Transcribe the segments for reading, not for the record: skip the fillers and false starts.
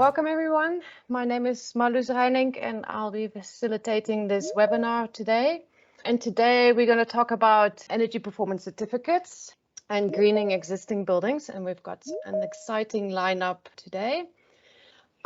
Welcome everyone. My name is Marloes Reinink and I'll be facilitating this webinar today. And today we're going to talk about energy performance certificates and greening existing buildings. And we've got an exciting lineup today.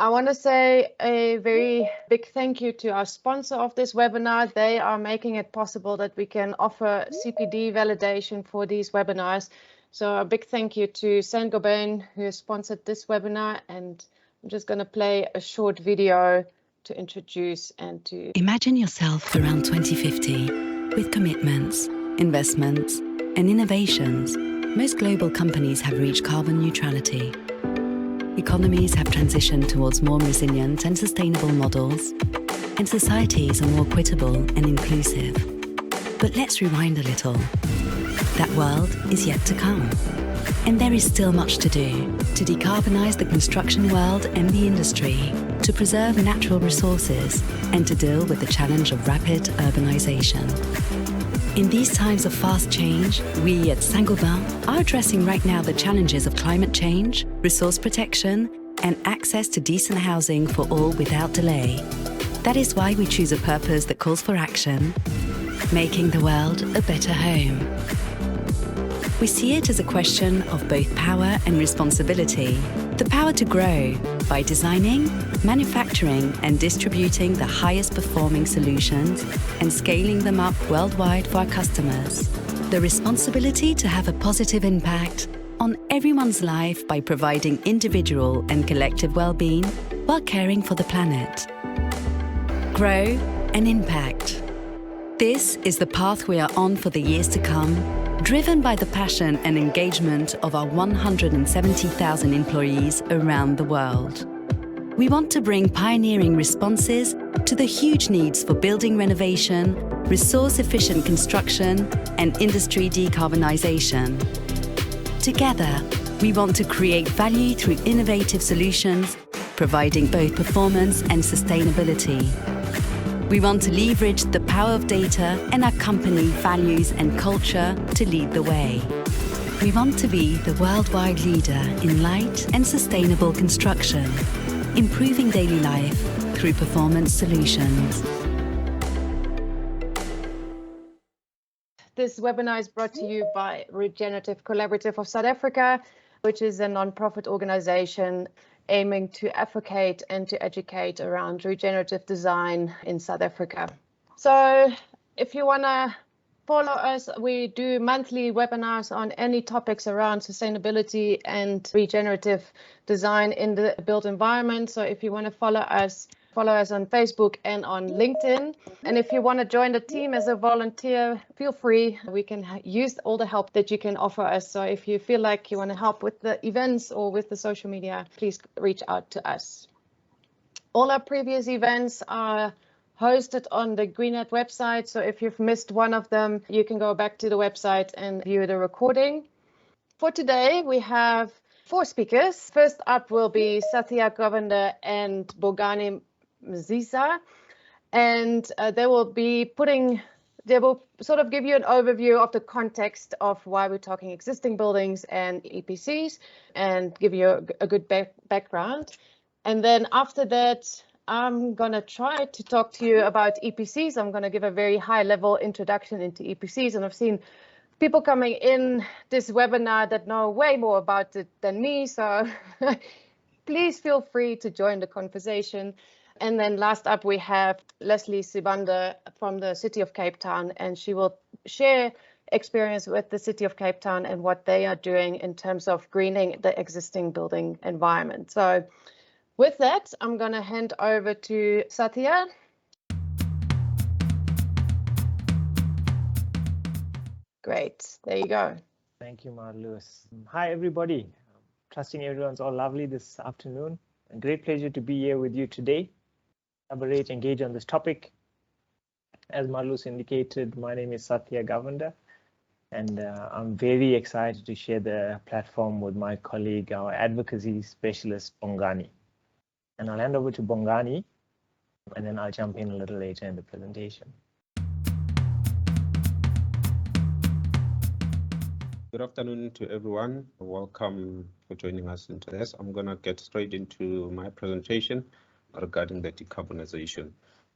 I want to say a very big thank you to our sponsor of this webinar. They are making it possible that we can offer CPD validation for these webinars. So a big thank you to Saint-Gobain who has sponsored this webinar, and I'm just going to play a short video to introduce and to... Imagine yourself around 2050 with commitments, investments, and innovations. Most global companies have reached carbon neutrality. Economies have transitioned towards more resilient and sustainable models, and societies are more equitable and inclusive. But let's rewind a little. That world is yet to come. And there is still much to do to decarbonize the construction world and the industry, to preserve natural resources, and to deal with the challenge of rapid urbanization. In these times of fast change, we at Saint-Gobain are addressing right now the challenges of climate change, resource protection, and access to decent housing for all without delay. That is why we choose a purpose that calls for action, making the world a better home. We see it as a question of both power and responsibility. The power to grow by designing, manufacturing and distributing the highest performing solutions and scaling them up worldwide for our customers. The responsibility to have a positive impact on everyone's life by providing individual and collective well-being while caring for the planet. Grow and impact. This is the path we are on for the years to come, driven by the passion and engagement of our 170,000 employees around the world. We want to bring pioneering responses to the huge needs for building renovation, resource-efficient construction, and industry decarbonization. Together, we want to create value through innovative solutions, providing both performance and sustainability. We want to leverage the power of data and our company values and culture to lead the way. We want to be the worldwide leader in light and sustainable construction, improving daily life through performance solutions. This webinar is brought to you by Regenerative Collaborative of South Africa, which is a non-profit organization aiming to advocate and to educate around regenerative design in South Africa. So if you want to follow us, we do monthly webinars on any topics around sustainability and regenerative design in the built environment. So if you want to follow us on Facebook and on LinkedIn. And if you want to join the team as a volunteer, feel free. We can use all the help that you can offer us. So if you feel like you want to help with the events or with the social media, please reach out to us. All our previous events are hosted on the GreenNet website. So if you've missed one of them, you can go back to the website and view the recording. For today, we have 4 speakers. First up will be Sathia, Govender, and Bongane, Msiza, and they will sort of give you an overview of the context of why we're talking existing buildings and EPCs and give you a good background. And then after that, I'm going to try to talk to you about EPCs. I'm going to give a very high level introduction into EPCs, and I've seen people coming in this webinar that know way more about it than me, so please feel free to join the conversation. And then last up, we have Lesley Sibande from the City of Cape Town, and she will share experience with the City of Cape Town and what they are doing in terms of greening the existing building environment. So with that, I'm going to hand over to Sathia. Great, there you go. Thank you, Marloes. Hi, everybody. Trusting everyone's all lovely this afternoon. A great pleasure to be here with you today. Collaborate, engage on this topic. As Marloes indicated, my name is Sathia Govender, and I'm very excited to share the platform with my colleague, our advocacy specialist, Bongane. And I'll hand over to Bongane, and then I'll jump in a little later in the presentation. Good afternoon to everyone. Welcome for joining us into this. I'm going to get straight into my presentation regarding the decarbonization.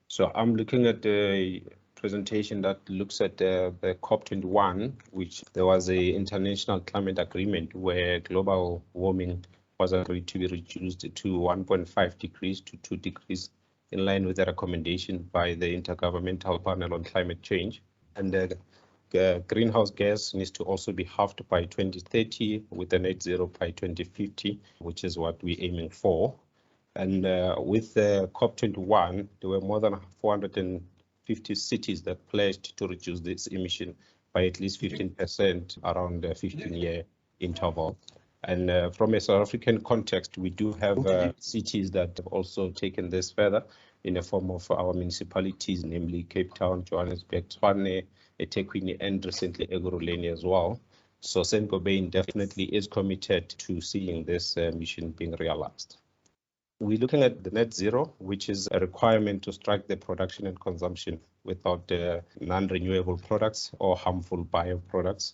So I'm looking at the presentation that looks at the COP21, which there was an international climate agreement where global warming was agreed to be reduced to 1.5 degrees to 2 degrees in line with the recommendation by the Intergovernmental Panel on Climate Change. And greenhouse gas needs to also be halved by 2030 with a net zero by 2050, which is what we're aiming for. And with the COP21, there were more than 450 cities that pledged to reduce this emission by at least 15% around a 15-year interval. And from a South African context, we do have cities that have also taken this further in the form of our municipalities, namely Cape Town, Johannesburg, Tshwane, eThekwini, and recently Ekurhuleni as well. So Saint-Gobain definitely is committed to seeing this mission being realized. We're looking at the net zero, which is a requirement to strike the production and consumption without non-renewable products or harmful bioproducts.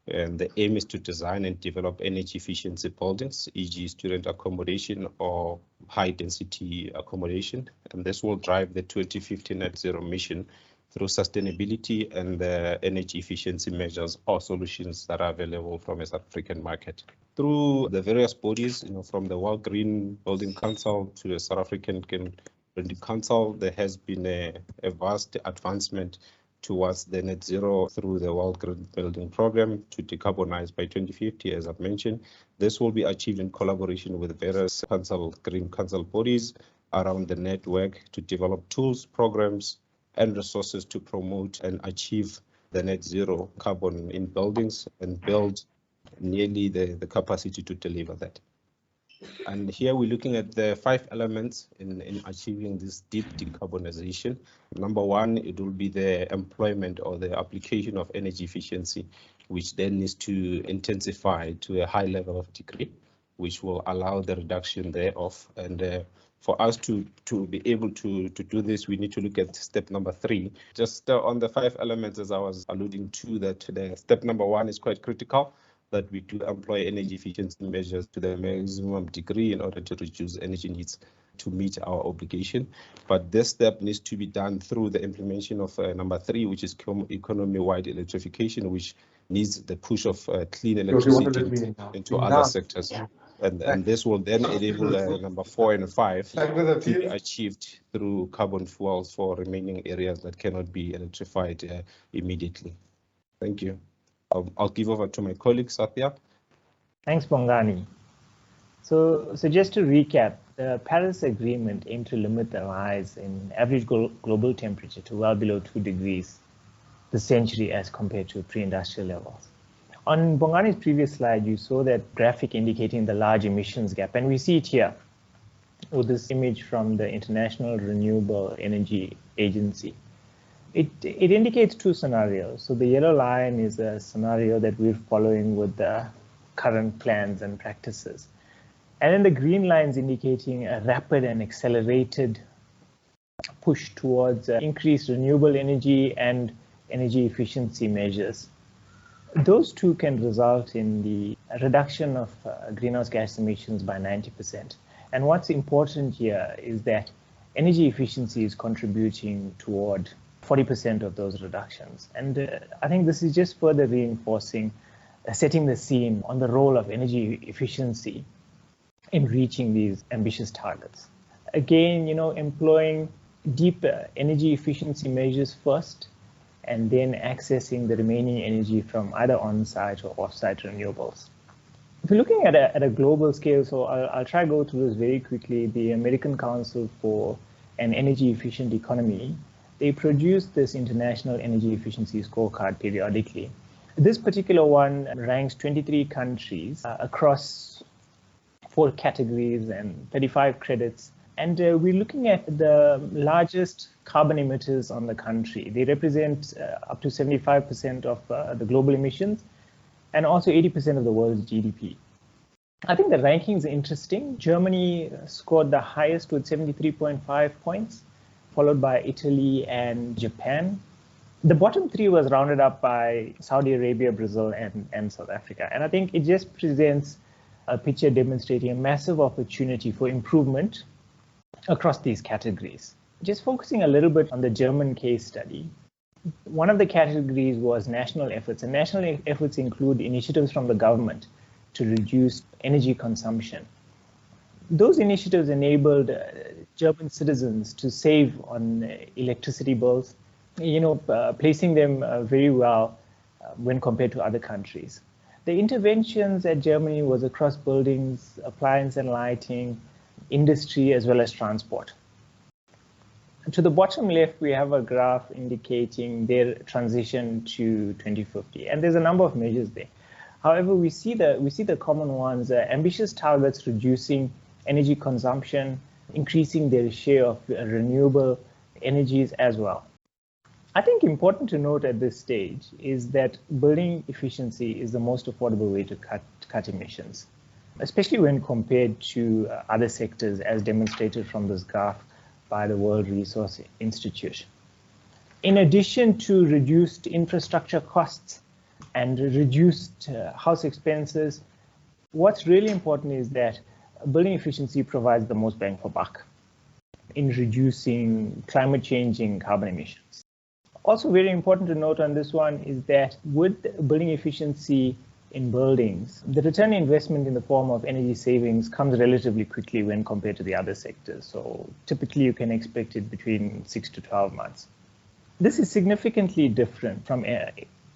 And the aim is to design and develop energy efficiency buildings, e.g. student accommodation or high density accommodation. And this will drive the 2050 net zero mission through sustainability and the energy efficiency measures or solutions that are available from a South African market. Through the various bodies, from the World Green Building Council to the South African Green Building Council, there has been a vast advancement towards the net zero through the World Green Building Program to decarbonize by 2050, as I've mentioned. This will be achieved in collaboration with various green council bodies around the network to develop tools, programs, and resources to promote and achieve the net zero carbon in buildings and build nearly the capacity to deliver that. And here we're looking at the 5 elements in achieving this deep decarbonization. Number 1, it will be the employment or the application of energy efficiency, which then needs to intensify to a high level of degree, which will allow the reduction thereof. And for us to be able to do this, we need to look at step number 3. Just on the 5 elements, as I was alluding to, that the step number 1 is quite critical, that we do employ energy efficiency measures to the maximum degree in order to reduce energy needs to meet our obligation. But this step needs to be done through the implementation of number 3, which is economy-wide electrification, which needs the push of clean electricity into other sectors. And this will then enable number 4 and 5 to be achieved through carbon fuels for remaining areas that cannot be electrified immediately. Thank you. I'll give over to my colleague, Sathia. Thanks, Bongane. So just to recap, the Paris Agreement aimed to limit the rise in average global temperature to well below 2 degrees this century as compared to pre-industrial levels. On Bongane's previous slide, you saw that graphic indicating the large emissions gap, and we see it here with this image from the International Renewable Energy Agency. It indicates 2 scenarios. So the yellow line is a scenario that we're following with the current plans and practices. And then the green line is indicating a rapid and accelerated push towards increased renewable energy and energy efficiency measures. Those 2 can result in the reduction of greenhouse gas emissions by 90%. And what's important here is that energy efficiency is contributing toward 40% of those reductions. And I think this is just further reinforcing, setting the scene on the role of energy efficiency in reaching these ambitious targets. Again, employing deeper energy efficiency measures first, and then accessing the remaining energy from either on-site or off-site renewables. If you're looking at a global scale, so I'll try to go through this very quickly. The American Council for an Energy Efficient Economy, they produce this International Energy Efficiency Scorecard periodically. This particular one ranks 23 countries across 4 categories and 35 credits. And we're looking at the largest carbon emitters on the country. They represent up to 75% of the global emissions and also 80% of the world's GDP. I think the ranking is interesting. Germany scored the highest with 73.5 points, followed by Italy and Japan. The bottom three was rounded up by Saudi Arabia, Brazil, and South Africa. And I think it just presents a picture demonstrating a massive opportunity for improvement across these categories. Just focusing a little bit on the German case study, one of the categories was national efforts, and national efforts include initiatives from the government to reduce energy consumption. Those initiatives enabled German citizens to save on electricity bills, placing them very well when compared to other countries. The interventions at Germany was across buildings, appliance and lighting, industry, as well as transport. To the bottom left, we have a graph indicating their transition to 2050, and there's a number of measures there. However, we see the common ones: ambitious targets reducing energy consumption, increasing their share of renewable energies as well. I think important to note at this stage is that building efficiency is the most affordable way to cut emissions, especially when compared to other sectors, as demonstrated from this graph by the World Resource Institute. In addition to reduced infrastructure costs and reduced house expenses, what's really important is that building efficiency provides the most bang for buck in reducing climate changing carbon emissions. Also very important to note on this one is that with building efficiency in buildings, the return on investment in the form of energy savings comes relatively quickly when compared to the other sectors. So typically you can expect it between 6 to 12 months. This is significantly different from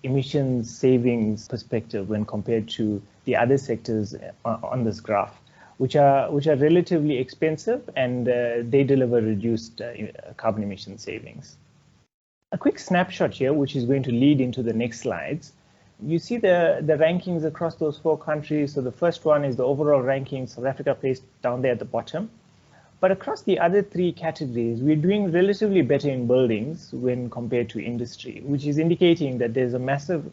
emissions savings perspective when compared to the other sectors on this graph, which are relatively expensive, and they deliver reduced carbon emission savings. A quick snapshot here, which is going to lead into the next slides. You see the rankings across those 4 countries. So the first one is the overall ranking, South Africa placed down there at the bottom. But across the other 3 categories, we're doing relatively better in buildings when compared to industry, which is indicating that there's a massive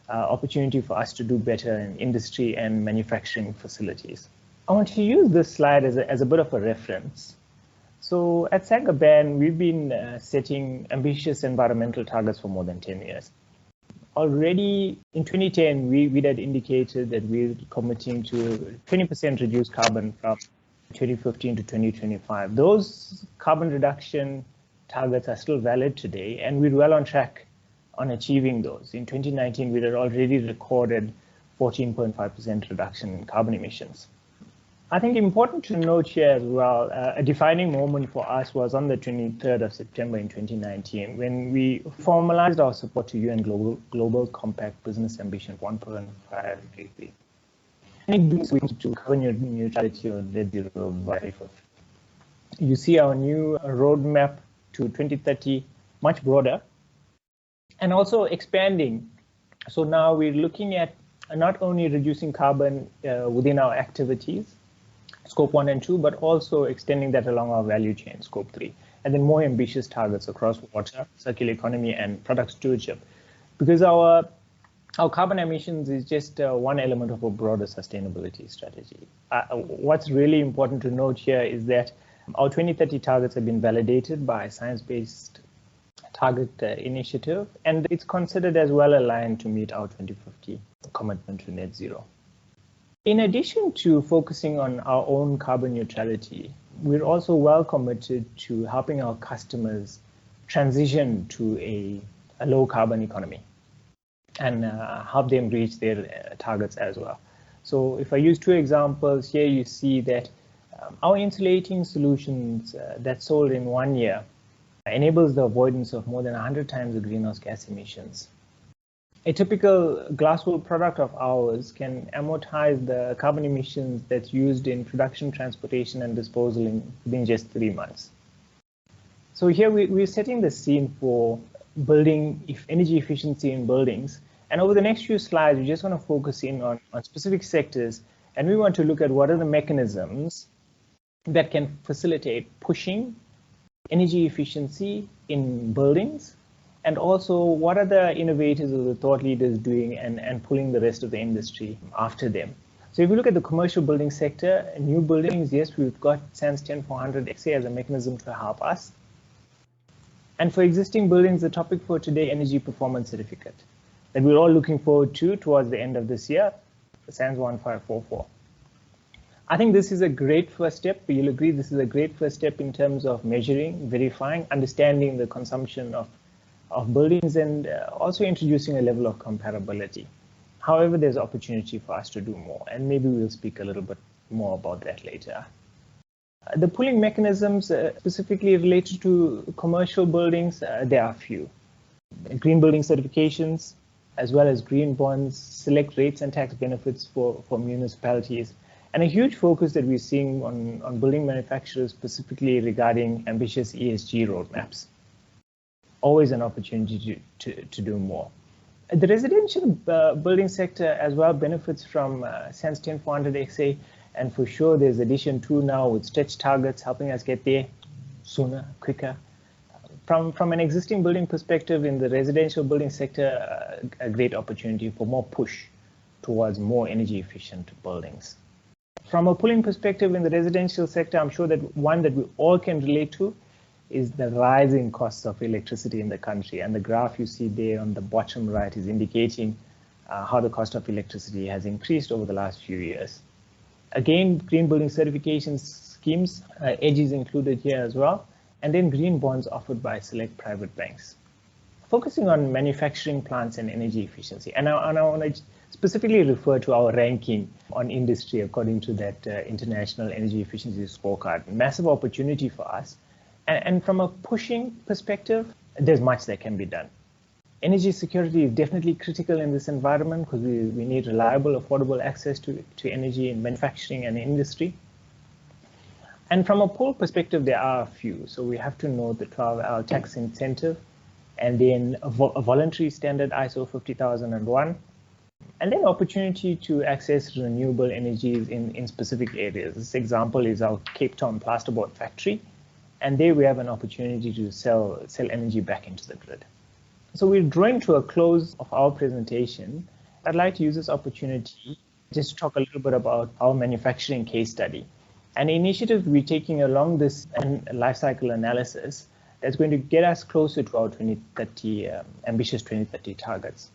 opportunity for us to do better in industry and manufacturing facilities. I want to use this slide as a bit of a reference. So at Saint-Gobain, we've been setting ambitious environmental targets for more than 10 years. Already in 2010, we had indicated that we're committing to 20% reduced carbon from 2015 to 2025. Those carbon reduction targets are still valid today, and we're well on track on achieving those. In 2019, we had already recorded 14.5% reduction in carbon emissions. I think important to note here as well, a defining moment for us was on the 23rd of September in 2019, when we formalized our support to UN Global Compact Business Ambition 1.5 degree. And it brings us to carbon neutrality or net zero by 2050. You see our new roadmap to 2030, much broader, and also expanding. So now we're looking at not only reducing carbon within our activities, Scope 1 and 2, but also extending that along our value chain, Scope 3, and then more ambitious targets across water, circular economy, and product stewardship. Because our carbon emissions is just one element of a broader sustainability strategy. What's really important to note here is that our 2030 targets have been validated by Science-Based Target Initiative, and it's considered as well aligned to meet our 2050 commitment to net zero. In addition to focusing on our own carbon neutrality, we're also well committed to helping our customers transition to a low carbon economy and help them reach their targets as well. So if I use 2 examples here, you see that our insulating solutions that's sold in 1 year enables the avoidance of more than 100 times the greenhouse gas emissions. A typical glass wool product of ours can amortize the carbon emissions that's used in production, transportation, and disposal within just 3 months. So here we're setting the scene for building energy efficiency in buildings. And over the next few slides, we just want to focus in on specific sectors, and we want to look at what are the mechanisms that can facilitate pushing energy efficiency in buildings, and also what are the innovators or the thought leaders doing and pulling the rest of the industry after them. So if you look at the commercial building sector, new buildings, yes, we've got SANS 10400 XA as a mechanism to help us. And for existing buildings, the topic for today, energy performance certificate, that we're all looking forward to towards the end of this year, SANS 1544. I think this is a great first step. You'll agree this is a great first step in terms of measuring, verifying, understanding the consumption of buildings, and also introducing a level of comparability. However, there's opportunity for us to do more, and maybe we'll speak a little bit more about that later. The pooling mechanisms specifically related to commercial buildings, there are a few. Green building certifications, as well as green bonds, select rates and tax benefits for municipalities, and a huge focus that we're seeing on building manufacturers specifically regarding ambitious ESG roadmaps. Always an opportunity to do more. The residential building sector as well benefits from SANS 10400XA, and for sure there's addition 2 now with stretch targets helping us get there sooner, quicker. From an existing building perspective in the residential building sector, a great opportunity for more push towards more energy efficient buildings. From a pooling perspective in the residential sector, I'm sure that one that we all can relate to is the rising costs of electricity in the country. And the graph you see there on the bottom right is indicating how the cost of electricity has increased over the last few years. Again, green building certification schemes, edges included here as well, and then green bonds offered by select private banks. Focusing on manufacturing plants and energy efficiency. And I want to specifically refer to our ranking on industry according to that International Energy Efficiency Scorecard. Massive opportunity for us. And from a pushing perspective, there's much that can be done. Energy security is definitely critical in this environment because we need reliable, affordable access to energy in manufacturing and industry. And from a pull perspective, there are a few. So we have to know the 12L tax incentive, and then a voluntary standard ISO 50001, and then opportunity to access renewable energies in specific areas. This example is our Cape Town plasterboard factory. And there we have an opportunity to sell energy back into the grid. So we're drawing to a close of our presentation. I'd like to use this opportunity just to talk a little bit about our manufacturing case study. An initiative we're taking along this life cycle analysis that's going to get us closer to our 2030 ambitious 2030 targets.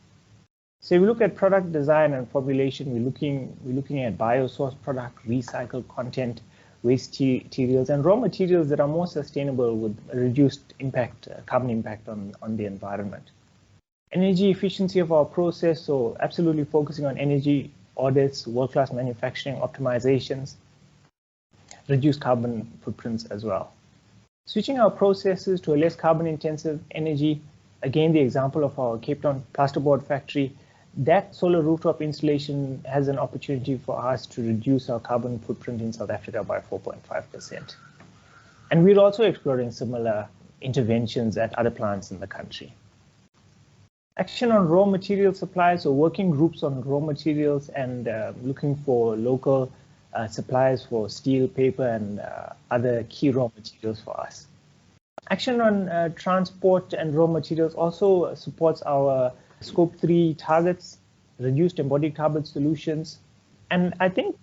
So if we look at product design and formulation, we're looking at biosourced product, recycled content, waste materials, and raw materials that are more sustainable with reduced impact, carbon impact on the environment. Energy efficiency of our process, so absolutely focusing on energy audits, world-class manufacturing optimizations, reduce carbon footprints as well. Switching our processes to a less carbon intensive energy, again, the example of our Cape Town plasterboard factory, that solar rooftop installation has an opportunity for us to reduce our carbon footprint in South Africa by 4.5%. And we're also exploring similar interventions at other plants in the country. Action on raw material supplies, so working groups on raw materials and looking for local suppliers for steel, paper, and other key raw materials for us. Action on transport and raw materials also supports our Scope 3 targets, reduced embodied carbon solutions. And I think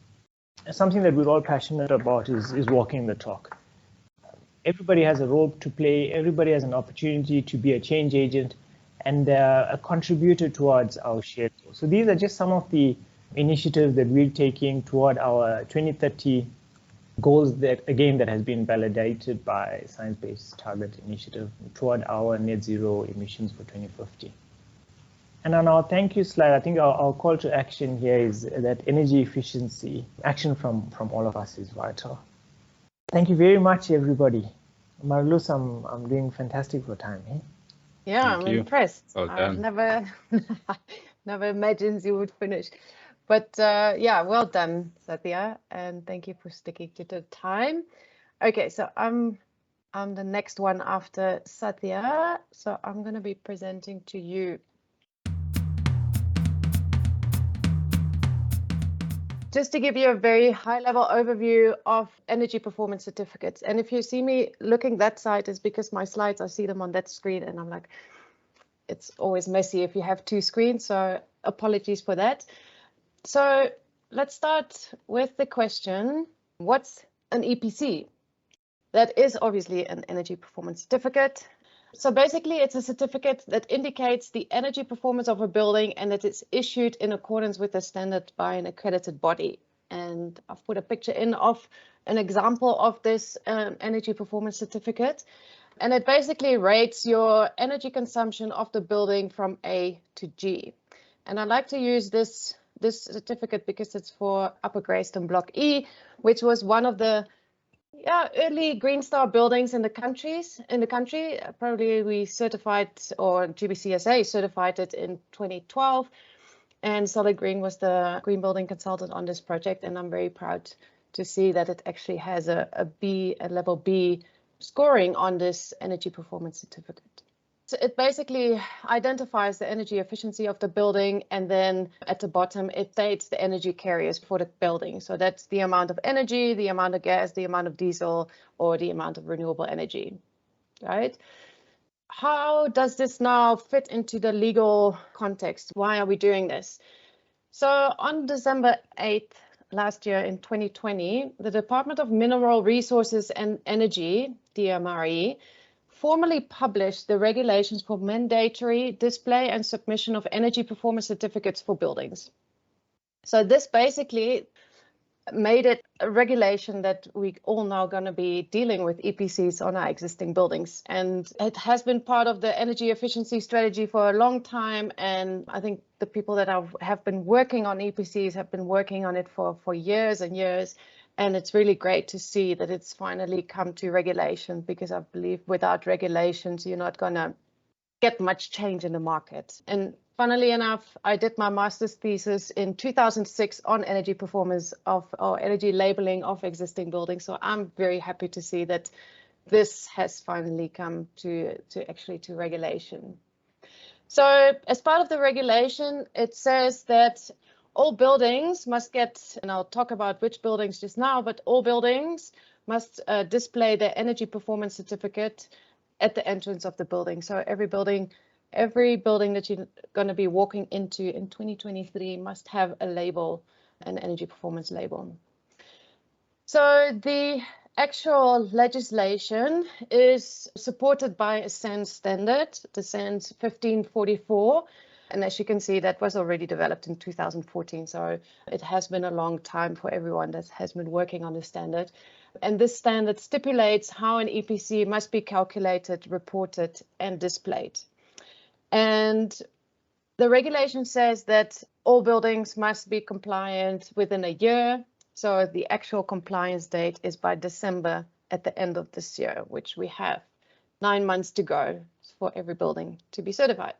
something that we're all passionate about is walking the talk. Everybody has a role to play. Everybody has an opportunity to be a change agent and a contributor towards our shared goals. So these are just some of the initiatives that we're taking toward our 2030 goals that has been validated by Science Based Target Initiative toward our net zero emissions for 2050. And on our thank you slide, I think our call to action here is that energy efficiency, action from all of us is vital. Thank you very much, everybody. Marloes, I'm doing fantastic for time. Eh? Yeah, I'm impressed. Well I never imagined you would finish. But yeah, well done, Sathia, and thank you for sticking to the time. Okay, so I'm the next one after Sathia, so I'm going to be presenting to you. Just to give you a very high-level overview of energy performance certificates. And if you see me looking that side, it's because my slides, I see them on that screen, and I'm like, it's always messy if you have two screens, so apologies for that. So let's start with the question, what's an EPC? That is obviously an energy performance certificate. So basically, it's a certificate that indicates the energy performance of a building, and that it's issued in accordance with the standard by an accredited body. And I've put a picture in of an example of this energy performance certificate. And it basically rates your energy consumption of the building from A to G. And I like to use this certificate because it's for Upper Greyston Block E, which was one of the early Green Star buildings in the country. Probably we certified, or GBCSA certified it in 2012. And Solid Green was the green building consultant on this project. And I'm very proud to see that it actually has a level B scoring on this energy performance certificate. So it basically identifies the energy efficiency of the building, and then at the bottom it states the energy carriers for the building. So that's the amount of energy, the amount of gas, the amount of diesel, or the amount of renewable energy, right? How does this now fit into the legal context? Why are we doing this? So on December 8th last year in 2020, the Department of Mineral Resources and Energy, DMRE, formally published the regulations for mandatory display and submission of energy performance certificates for buildings. So this basically made it a regulation that we all now going to be dealing with EPCs on our existing buildings. And it has been part of the energy efficiency strategy for a long time. And I think the people that have been working on EPCs have been working on it for years and years. And it's really great to see that it's finally come to regulation, because I believe without regulations, you're not going to get much change in the market. And funnily enough, I did my master's thesis in 2006 on energy performance or energy labeling of existing buildings. So I'm very happy to see that this has finally come to regulation. So as part of the regulation, it says that all buildings must get, and I'll talk about which buildings just now, but all buildings must display their energy performance certificate at the entrance of the building. So every building that you're going to be walking into in 2023 must have a label, an energy performance label. So the actual legislation is supported by a SANS standard, the SANS 1544. And as you can see, that was already developed in 2014. So it has been a long time for everyone that has been working on this standard. And this standard stipulates how an EPC must be calculated, reported, and displayed. And the regulation says that all buildings must be compliant within a year. So the actual compliance date is by December at the end of this year, which we have 9 months to go for every building to be certified.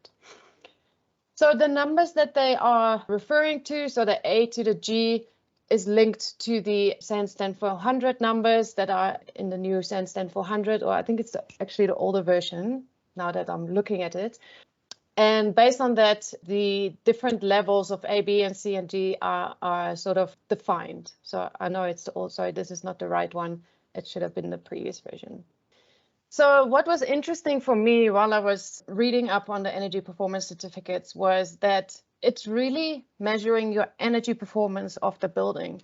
So the numbers that they are referring to, so the A to the G, is linked to the SANS 10400 numbers that are in the new SANS 10400, or I think it's actually the older version now that I'm looking at it. And based on that, the different levels of A, B, and C, and G are sort of defined. So I know it's also, this is not the right one. It should have been the previous version. So what was interesting for me while I was reading up on the energy performance certificates was that it's really measuring your energy performance of the building.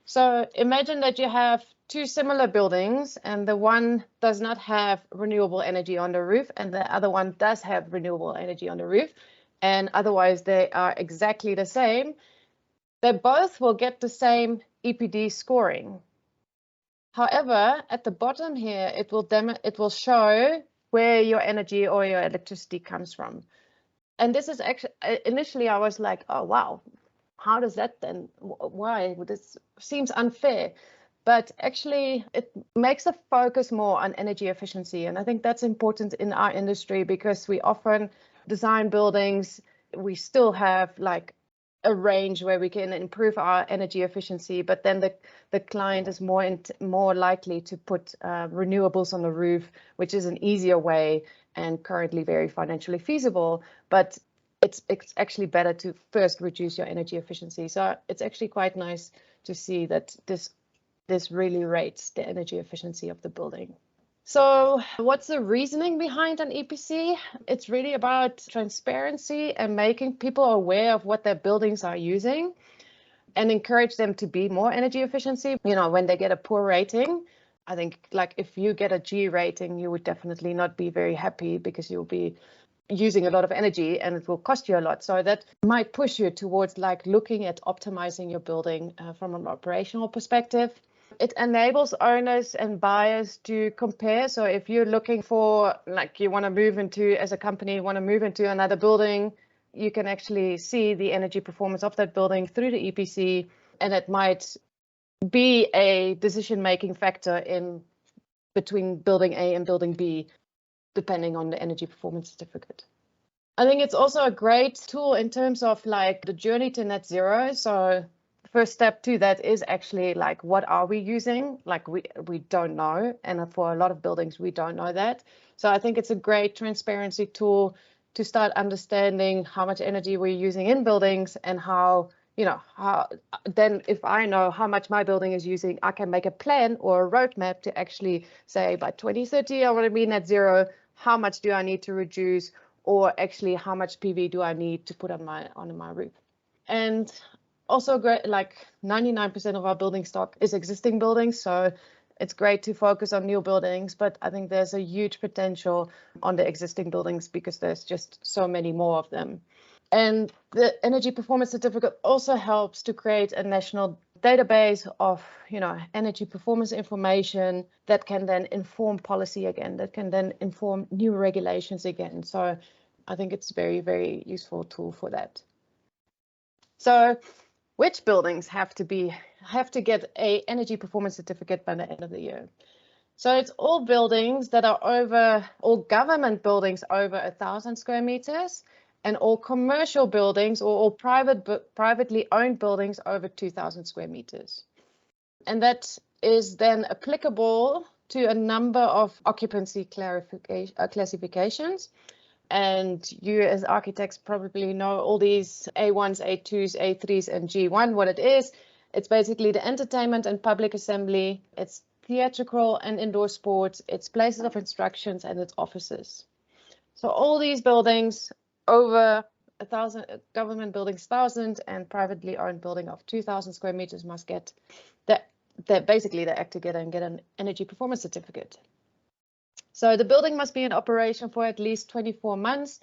So imagine that you have two similar buildings, and the one does not have renewable energy on the roof and the other one does have renewable energy on the roof, and otherwise they are exactly the same. They both will get the same EPD scoring. However, at the bottom here, it will show where your energy or your electricity comes from. And this is actually, initially I was like, oh, wow, how does that then, why? This seems unfair. But actually, it makes a focus more on energy efficiency. And I think that's important in our industry, because we often design buildings, we still have like a range where we can improve our energy efficiency, but then the client is more likely to put renewables on the roof, which is an easier way and currently very financially feasible. But it's actually better to first reduce your energy efficiency. So it's actually quite nice to see that this really rates the energy efficiency of the building. So what's the reasoning behind an EPC? It's really about transparency and making people aware of what their buildings are using and encourage them to be more energy efficiency. You know, when they get a poor rating, I think like if you get a G rating, you would definitely not be very happy because you'll be using a lot of energy and it will cost you a lot. So that might push you towards like looking at optimizing your building from an operational perspective. It enables owners and buyers to compare. So if you're looking for, like you want to move into, as a company, want to move into another building, you can actually see the energy performance of that building through the EPC, and it might be a decision-making factor in between building A and building B, depending on the energy performance certificate. I think it's also a great tool in terms of like the journey to net zero. So the first step to that is actually like, what are we using? Like we don't know. And for a lot of buildings, we don't know that. So I think it's a great transparency tool to start understanding how much energy we're using in buildings, and how, you know, how then if I know how much my building is using, I can make a plan or a roadmap to actually say by 2030, I want to be net zero. How much do I need to reduce? Or actually, how much PV do I need to put on my roof? And also great, like 99% of our building stock is existing buildings, so it's great to focus on new buildings, but I think there's a huge potential on the existing buildings because there's just so many more of them. And the energy performance certificate also helps to create a national database of, you know, energy performance information that can then inform policy again, that can then inform new regulations again. So I think it's a very, very useful tool for that. So which buildings have to get a energy performance certificate by the end of the year? So it's all buildings that are over, all government buildings over 1,000 square meters, and all commercial buildings or all privately owned buildings over 2,000 square meters. And that is then applicable to a number of occupancy classifications. And you as architects probably know all these A1s, A2s, A3s, and G1. What it is, it's basically the entertainment and public assembly, it's theatrical and indoor sports, it's places of instructions, and it's offices. So all these buildings over 1,000, government buildings 1,000 and privately owned building of 2,000 square meters must get basically they act together and get an energy performance certificate. So the building must be in operation for at least 24 months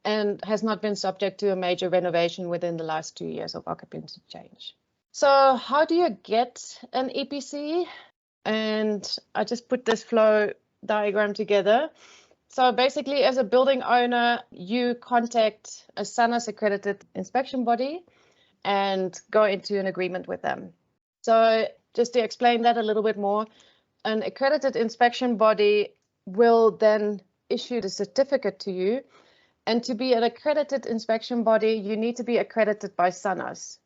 and has not been subject to a major renovation within the last 2 years of occupancy change. So how do you get an EPC? And I just put this flow diagram together. So basically, as a building owner, you contact a SANAS accredited inspection body and go into an agreement with them. So just to explain that a little bit more, an accredited inspection body will then issue the certificate to you. And to be an accredited inspection body, you need to be accredited by SANAS.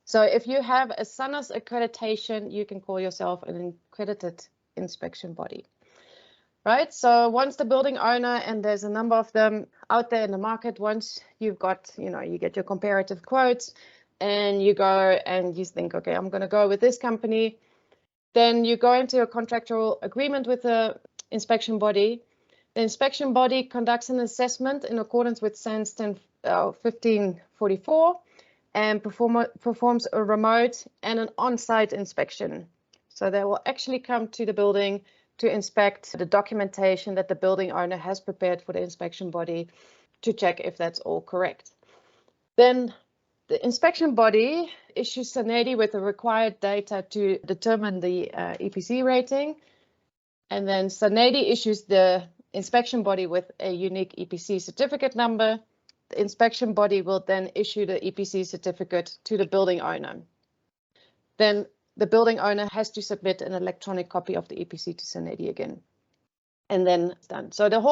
So if you have a SANAS accreditation, you can call yourself an accredited inspection body. Right, so once the building owner, and there's a number of them out there in the market, once you've got, you know, you get your comparative quotes and you go and you think, okay, I'm going to go with this company, then you go into a contractual agreement with the inspection body. The inspection body conducts an assessment in accordance with SANS 1544 and performs a remote and an on-site inspection. So they will actually come to the building to inspect the documentation that the building owner has prepared for the inspection body to check if that's all correct. Then the inspection body issues SANEDI with the required data to determine the EPC rating. And then SANEDI issues the inspection body with a unique EPC certificate number. The inspection body will then issue the EPC certificate to the building owner. Then the building owner has to submit an electronic copy of the EPC to SANEDI again, and then it's done. So this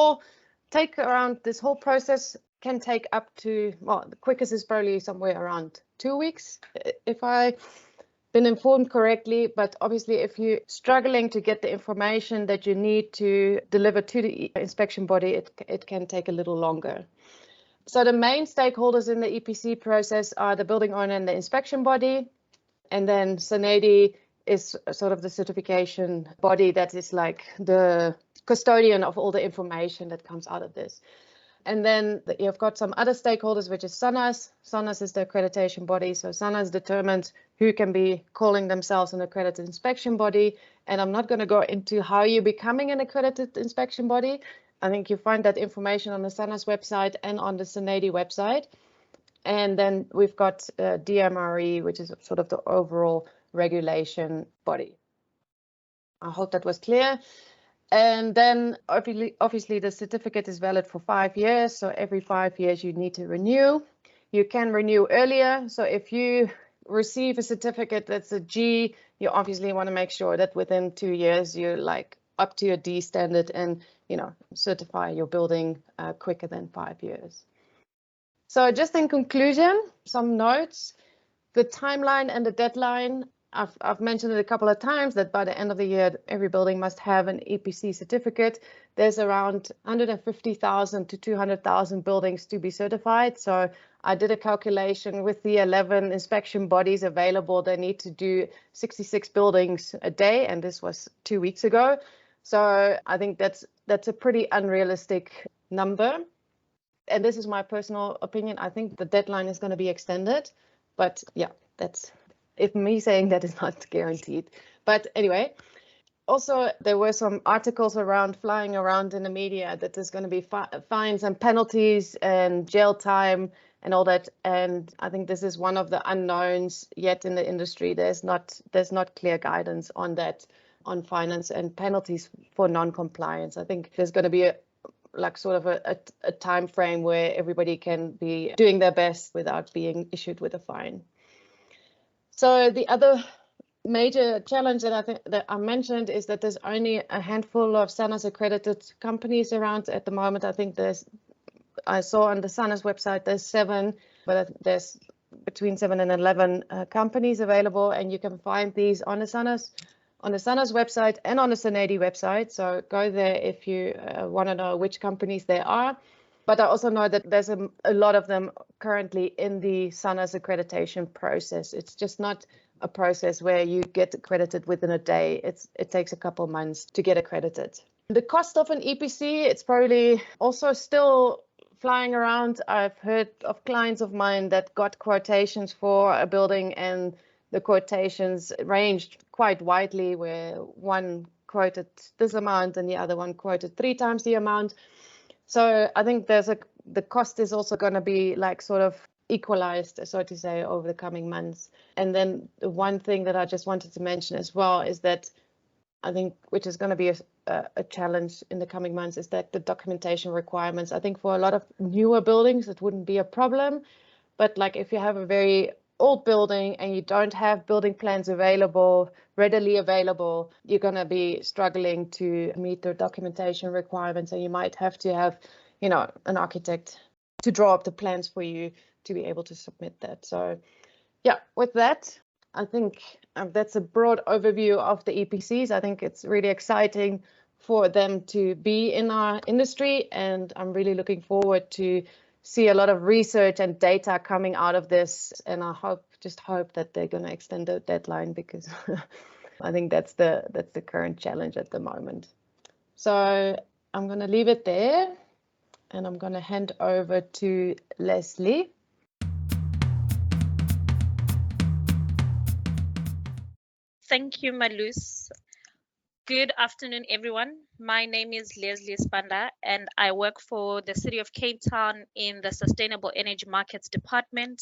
whole process can take up to, well, the quickest is probably somewhere around 2 weeks, if I've been informed correctly. But obviously, if you're struggling to get the information that you need to deliver to the inspection body, it can take a little longer. So the main stakeholders in the EPC process are the building owner and the inspection body. And then SANEDI is sort of the certification body that is like the custodian of all the information that comes out of this. And then you've got some other stakeholders, which is SANAS. SANAS is the accreditation body. So SANAS determines who can be calling themselves an accredited inspection body. And I'm not going to go into how you're becoming an accredited inspection body. I think you find that information on the SANAS website and on the SANEDI website. And then we've got DMRE, which is sort of the overall regulation body. I hope that was clear. And then obviously the certificate is valid for 5 years. So every 5 years you need to renew. You can renew earlier. So if you receive a certificate that's a G, you obviously want to make sure that within 2 years you're like up to a D standard and, you know, certify your building quicker than 5 years. So just in conclusion, some notes. The timeline and the deadline, I've mentioned it a couple of times that by the end of the year, every building must have an EPC certificate. There's around 150,000 to 200,000 buildings to be certified. So I did a calculation with the 11 inspection bodies available. They need to do 66 buildings a day, and this was 2 weeks ago. So I think that's a pretty unrealistic number. And this is my personal opinion. I think the deadline is going to be extended. But yeah, that's if me saying that is not guaranteed. But anyway, also there were some articles flying around in the media that there's going to be fines and penalties and jail time and all that. And I think this is one of the unknowns yet in the industry. There's not clear guidance on that, on finance and penalties for non-compliance. I think there's going to be a time frame where everybody can be doing their best without being issued with a fine. So the other major challenge that I think that I mentioned is that there's only a handful of SANAS accredited companies around at the moment. I think I saw on the SANAS website there's 7, but there's between 7 and 11 companies available, and you can find these on the SANAS website and on the SANEDI website. So go there if you want to know which companies they are. But I also know that there's a lot of them currently in the SANAS accreditation process. It's just not a process where you get accredited within a day. It takes a couple of months to get accredited. The cost of an EPC, it's probably also still flying around. I've heard of clients of mine that got quotations for a building, and the quotations ranged quite widely, where one quoted this amount and the other one quoted 3 times the amount. So I think the cost is also going to be like sort of equalized, so to say, over the coming months. And then the one thing that I just wanted to mention as well is that I think, which is going to be a challenge in the coming months, is that the documentation requirements. I think for a lot of newer buildings, it wouldn't be a problem. But like if you have a very old building and you don't have building plans readily available, you're going to be struggling to meet the documentation requirements, and you might have to have, you know, an architect to draw up the plans for you to be able to submit that. So yeah, with that, I think that's a broad overview of the EPCs. I think it's really exciting for them to be in our industry, and I'm really looking forward to see a lot of research and data coming out of this, and I just hope that they're going to extend the deadline, because I think that's the current challenge at the moment. So I'm going to leave it there, and I'm going to hand over to Lesley. Thank you, Marloes. Good afternoon, everyone. My name is Lesley Sibande, and I work for the City of Cape Town in the Sustainable Energy Markets Department,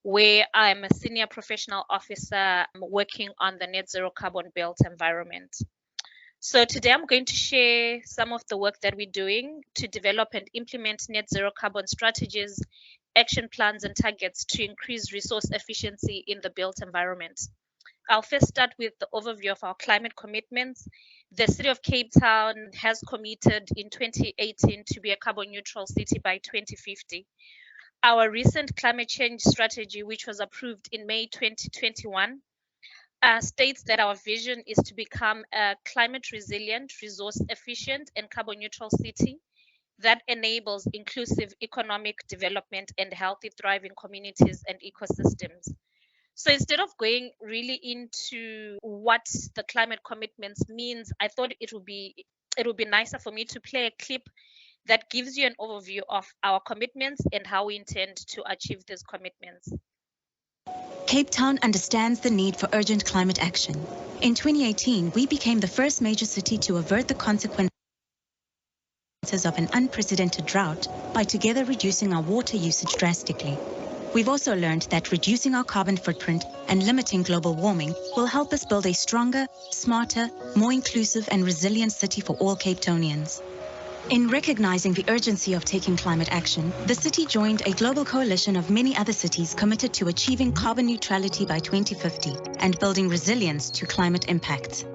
where I'm a senior professional officer working on the net zero carbon built environment. So today I'm going to share some of the work that we're doing to develop and implement net zero carbon strategies, action plans, and targets to increase resource efficiency in the built environment. I'll first start with the overview of our climate commitments. The City of Cape Town has committed in 2018 to be a carbon neutral city by 2050. Our recent climate change strategy, which was approved in May 2021, states that our vision is to become a climate resilient, resource efficient, and carbon neutral city that enables inclusive economic development and healthy, thriving communities and ecosystems. So instead of going really into what the climate commitments means, I thought it would be nicer for me to play a clip that gives you an overview of our commitments and how we intend to achieve these commitments. Cape Town understands the need for urgent climate action. In 2018, we became the first major city to avert the consequences of an unprecedented drought by together reducing our water usage drastically. We've also learned that reducing our carbon footprint and limiting global warming will help us build a stronger, smarter, more inclusive and resilient city for all Cape Townians. In recognizing the urgency of taking climate action, the city joined a global coalition of many other cities committed to achieving carbon neutrality by 2050 and building resilience to climate impacts.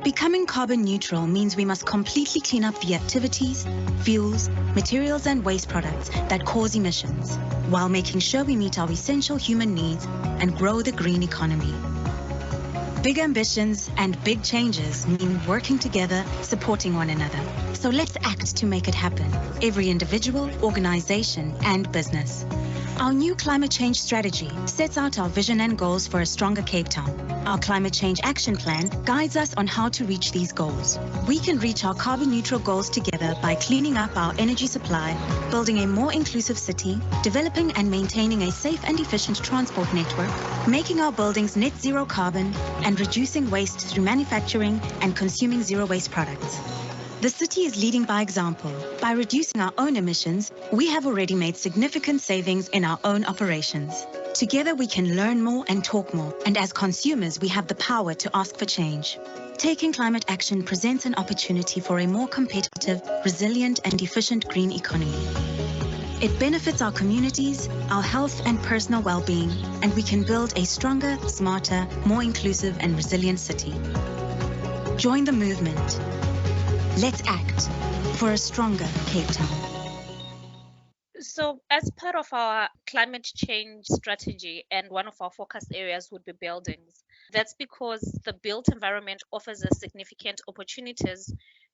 Becoming carbon neutral means we must completely clean up the activities, fuels, materials and waste products that cause emissions, while making sure we meet our essential human needs and grow the green economy. Big ambitions and big changes mean working together, supporting one another. So let's act to make it happen, every individual, organization, and business. Our new climate change strategy sets out our vision and goals for a stronger Cape Town. Our climate change action plan guides us on how to reach these goals. We can reach our carbon neutral goals together by cleaning up our energy supply, building a more inclusive city, developing and maintaining a safe and efficient transport network, making our buildings net zero carbon, and reducing waste through manufacturing and consuming zero waste products. The city is leading by example. By reducing our own emissions, we have already made significant savings in our own operations. Together we can learn more and talk more, and as consumers we have the power to ask for change. Taking climate action presents an opportunity for a more competitive, resilient and efficient green economy. It benefits our communities, our health and personal well-being, and we can build a stronger, smarter, more inclusive and resilient city. Join the movement. Let's act for a stronger Cape Town. So as part of our climate change strategy, and one of our focus areas would be buildings. That's because the built environment offers us significant opportunities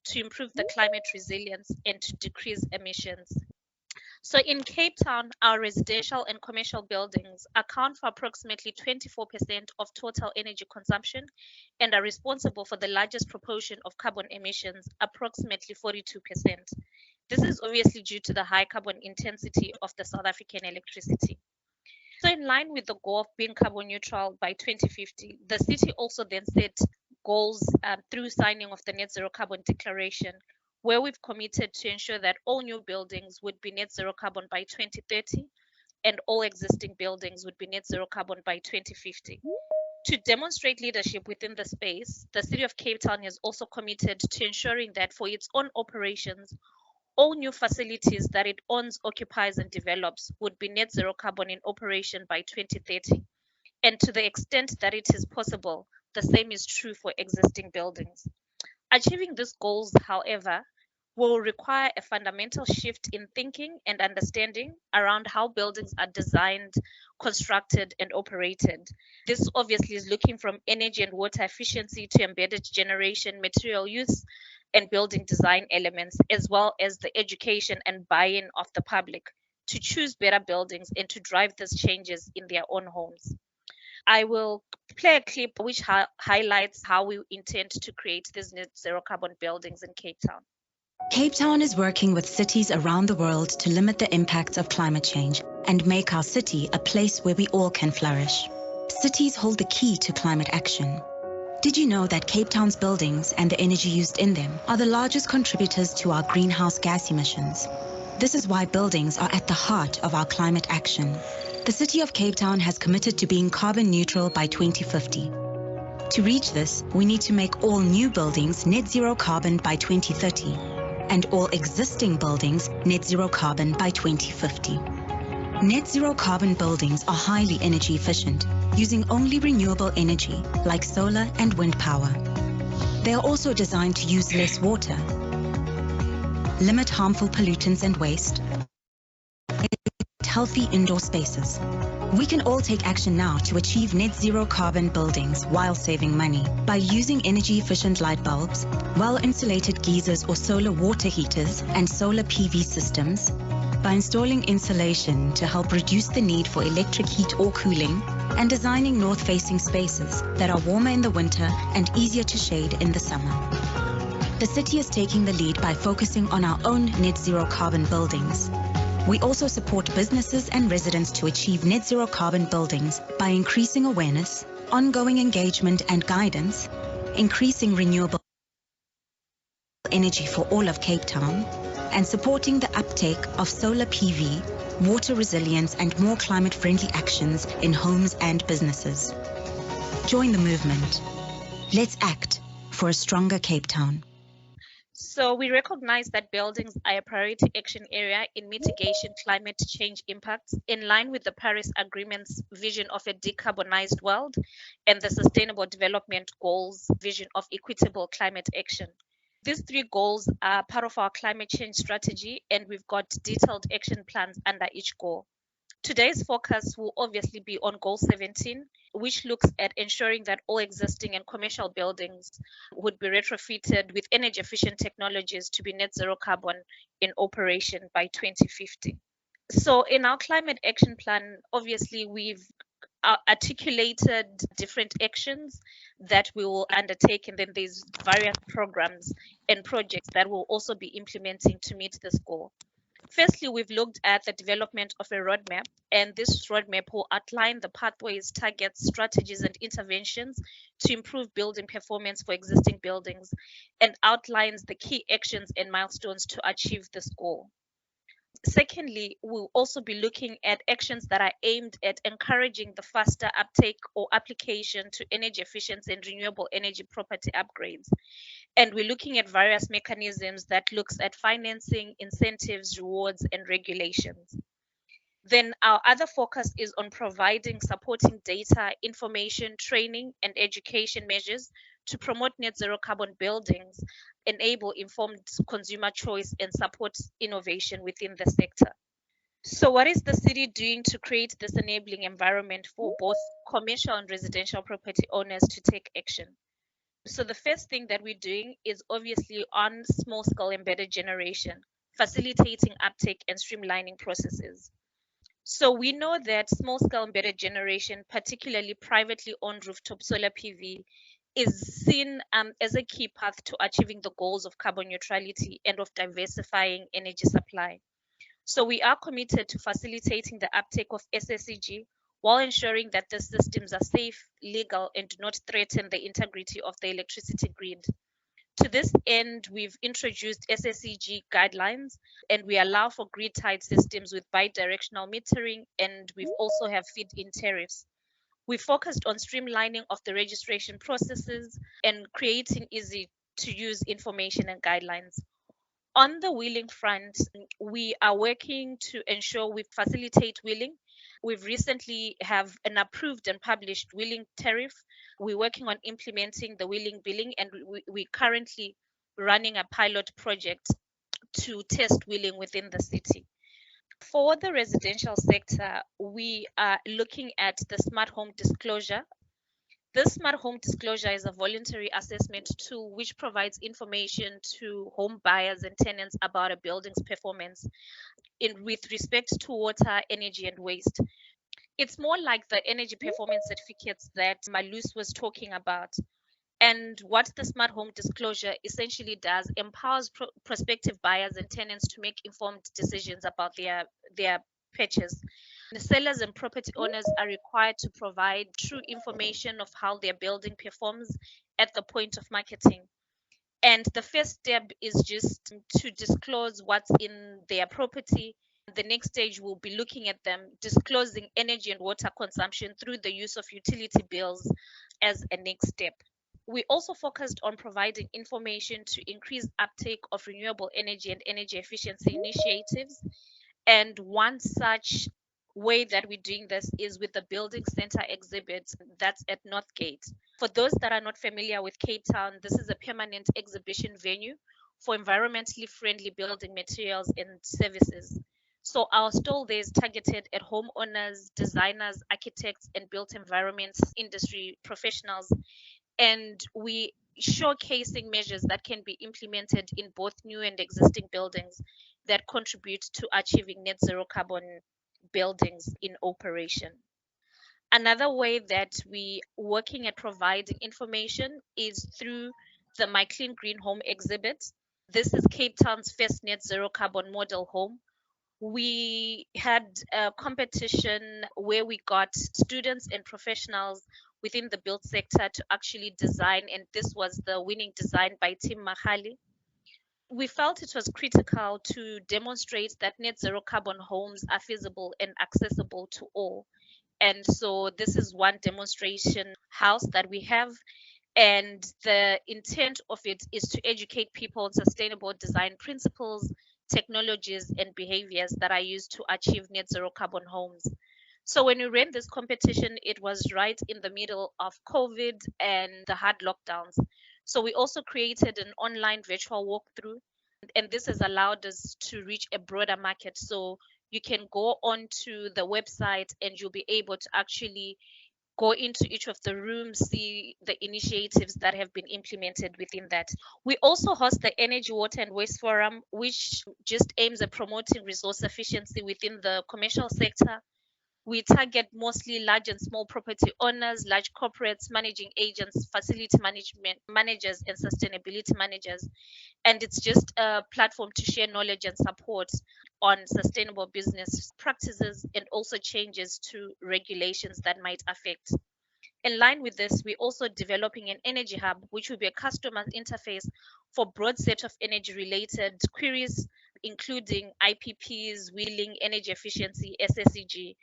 to improve the climate resilience and to decrease emissions. So in Cape Town, our residential and commercial buildings account for approximately 24% of total energy consumption and are responsible for the largest proportion of carbon emissions, approximately 42%. This is obviously due to the high carbon intensity of the South African electricity. So in line with the goal of being carbon neutral by 2050, the city also then set goals through signing of the Net Zero Carbon Declaration, where we've committed to ensure that all new buildings would be net zero carbon by 2030 and all existing buildings would be net zero carbon by 2050. To demonstrate leadership within the space, the City of Cape Town has also committed to ensuring that for its own operations, all new facilities that it owns, occupies and develops would be net zero carbon in operation by 2030. And to the extent that it is possible, the same is true for existing buildings. Achieving these goals, however, will require a fundamental shift in thinking and understanding around how buildings are designed, constructed, and operated. This obviously is looking from energy and water efficiency to embedded generation, material use, and building design elements, as well as the education and buy-in of the public to choose better buildings and to drive these changes in their own homes. I will play a clip which highlights how we intend to create these net zero carbon buildings in Cape Town. Cape Town is working with cities around the world to limit the impacts of climate change and make our city a place where we all can flourish. Cities hold the key to climate action. Did you know that Cape Town's buildings and the energy used in them are the largest contributors to our greenhouse gas emissions? This is why buildings are at the heart of our climate action. The City of Cape Town has committed to being carbon neutral by 2050. To reach this, we need to make all new buildings net zero carbon by 2030 and all existing buildings net zero carbon by 2050. Net zero carbon buildings are highly energy efficient, using only renewable energy like solar and wind power. They are also designed to use less water, limit harmful pollutants and waste, healthy indoor spaces. We can all take action now to achieve net zero carbon buildings while saving money by using energy efficient light bulbs, well-insulated geysers or solar water heaters and solar PV systems, by installing insulation to help reduce the need for electric heat or cooling, and designing north-facing spaces that are warmer in the winter and easier to shade in the summer. The city is taking the lead by focusing on our own net zero carbon buildings. We also support businesses and residents to achieve net zero carbon buildings by increasing awareness, ongoing engagement and guidance, increasing renewable energy for all of Cape Town, and supporting the uptake of solar PV, water resilience and more climate-friendly actions in homes and businesses. Join the movement. Let's act for a stronger Cape Town. So we recognize that buildings are a priority action area in mitigating climate change impacts in line with the Paris Agreement's vision of a decarbonized world and the Sustainable Development Goals vision of equitable climate action. These three goals are part of our climate change strategy, and we've got detailed action plans under each goal. Today's focus will obviously be on Goal 17, which looks at ensuring that all existing and commercial buildings would be retrofitted with energy-efficient technologies to be net zero carbon in operation by 2050. So in our climate action plan, obviously we've articulated different actions that we will undertake, and then there's various programs and projects that we'll also be implementing to meet this goal. Firstly, we've looked at the development of a roadmap, and this roadmap will outline the pathways, targets, strategies, and interventions to improve building performance for existing buildings, and outlines the key actions and milestones to achieve this goal. Secondly, we'll also be looking at actions that are aimed at encouraging the faster uptake or application to energy efficiency and renewable energy property upgrades. And we're looking at various mechanisms that looks at financing, incentives, rewards, and regulations. Then our other focus is on providing supporting data, information, training, and education measures to promote net zero carbon buildings, enable informed consumer choice, and support innovation within the sector. So what is the city doing to create this enabling environment for both commercial and residential property owners to take action? So the first thing that we're doing is obviously on small scale embedded generation, facilitating uptake and streamlining processes. So we know that small scale embedded generation, particularly privately owned rooftop solar PV, is seen as a key path to achieving the goals of carbon neutrality and of diversifying energy supply. So we are committed to facilitating the uptake of SSEG while ensuring that the systems are safe, legal, and do not threaten the integrity of the electricity grid. To this end, we've introduced SSEG guidelines, and we allow for grid-tied systems with bi-directional metering, and we also have feed-in tariffs. We focused on streamlining of the registration processes and creating easy-to-use information and guidelines. On the wheeling front, we are working to ensure we facilitate wheeling. We've recently have an approved and published wheeling tariff. We're working on implementing the wheeling billing, and we're currently running a pilot project to test wheeling within the city. For the residential sector, we are looking at the smart home disclosure. This smart home disclosure is a voluntary assessment tool which provides information to home buyers and tenants about a building's performance with respect to water, energy, and waste. It's more like the energy performance certificates that Marloes was talking about. And what the smart home disclosure essentially does empowers prospective buyers and tenants to make informed decisions about their purchase. The sellers and property owners are required to provide true information of how their building performs at the point of marketing. And the first step is just to disclose what's in their property. The next stage will be looking at them disclosing energy and water consumption through the use of utility bills as a next step. We also focused on providing information to increase uptake of renewable energy and energy efficiency initiatives. And one such way that we're doing this is with the Building Center exhibit that's at Northgate. For those that are not familiar with Cape Town, this is a permanent exhibition venue for environmentally friendly building materials and services. So our stall there is targeted at homeowners, designers, architects, and built environment industry professionals. And we showcasing measures that can be implemented in both new and existing buildings that contribute to achieving net zero carbon buildings in operation. Another way that we working at providing information is through the My Clean Green Home exhibit. This is Cape Town's first net zero carbon model home. We had a competition where we got students and professionals within the build sector to actually design, and this was the winning design by Tim Mahali. We felt it was critical to demonstrate that net zero carbon homes are feasible and accessible to all. And so this is one demonstration house that we have. And the intent of it is to educate people on sustainable design principles, technologies, and behaviors that are used to achieve net zero carbon homes. So when we ran this competition, it was right in the middle of COVID and the hard lockdowns. So we also created an online virtual walkthrough, and this has allowed us to reach a broader market. So you can go onto the website and you'll be able to actually go into each of the rooms, see the initiatives that have been implemented within that. We also host the Energy, Water and Waste Forum, which just aims at promoting resource efficiency within the commercial sector. We target mostly large and small property owners, large corporates, managing agents, facility management managers, and sustainability managers. And it's just a platform to share knowledge and support on sustainable business practices and also changes to regulations that might affect. In line with this, we're also developing an energy hub, which will be a customer interface for a broad set of energy related queries, including IPPs, wheeling, energy efficiency, SSEG,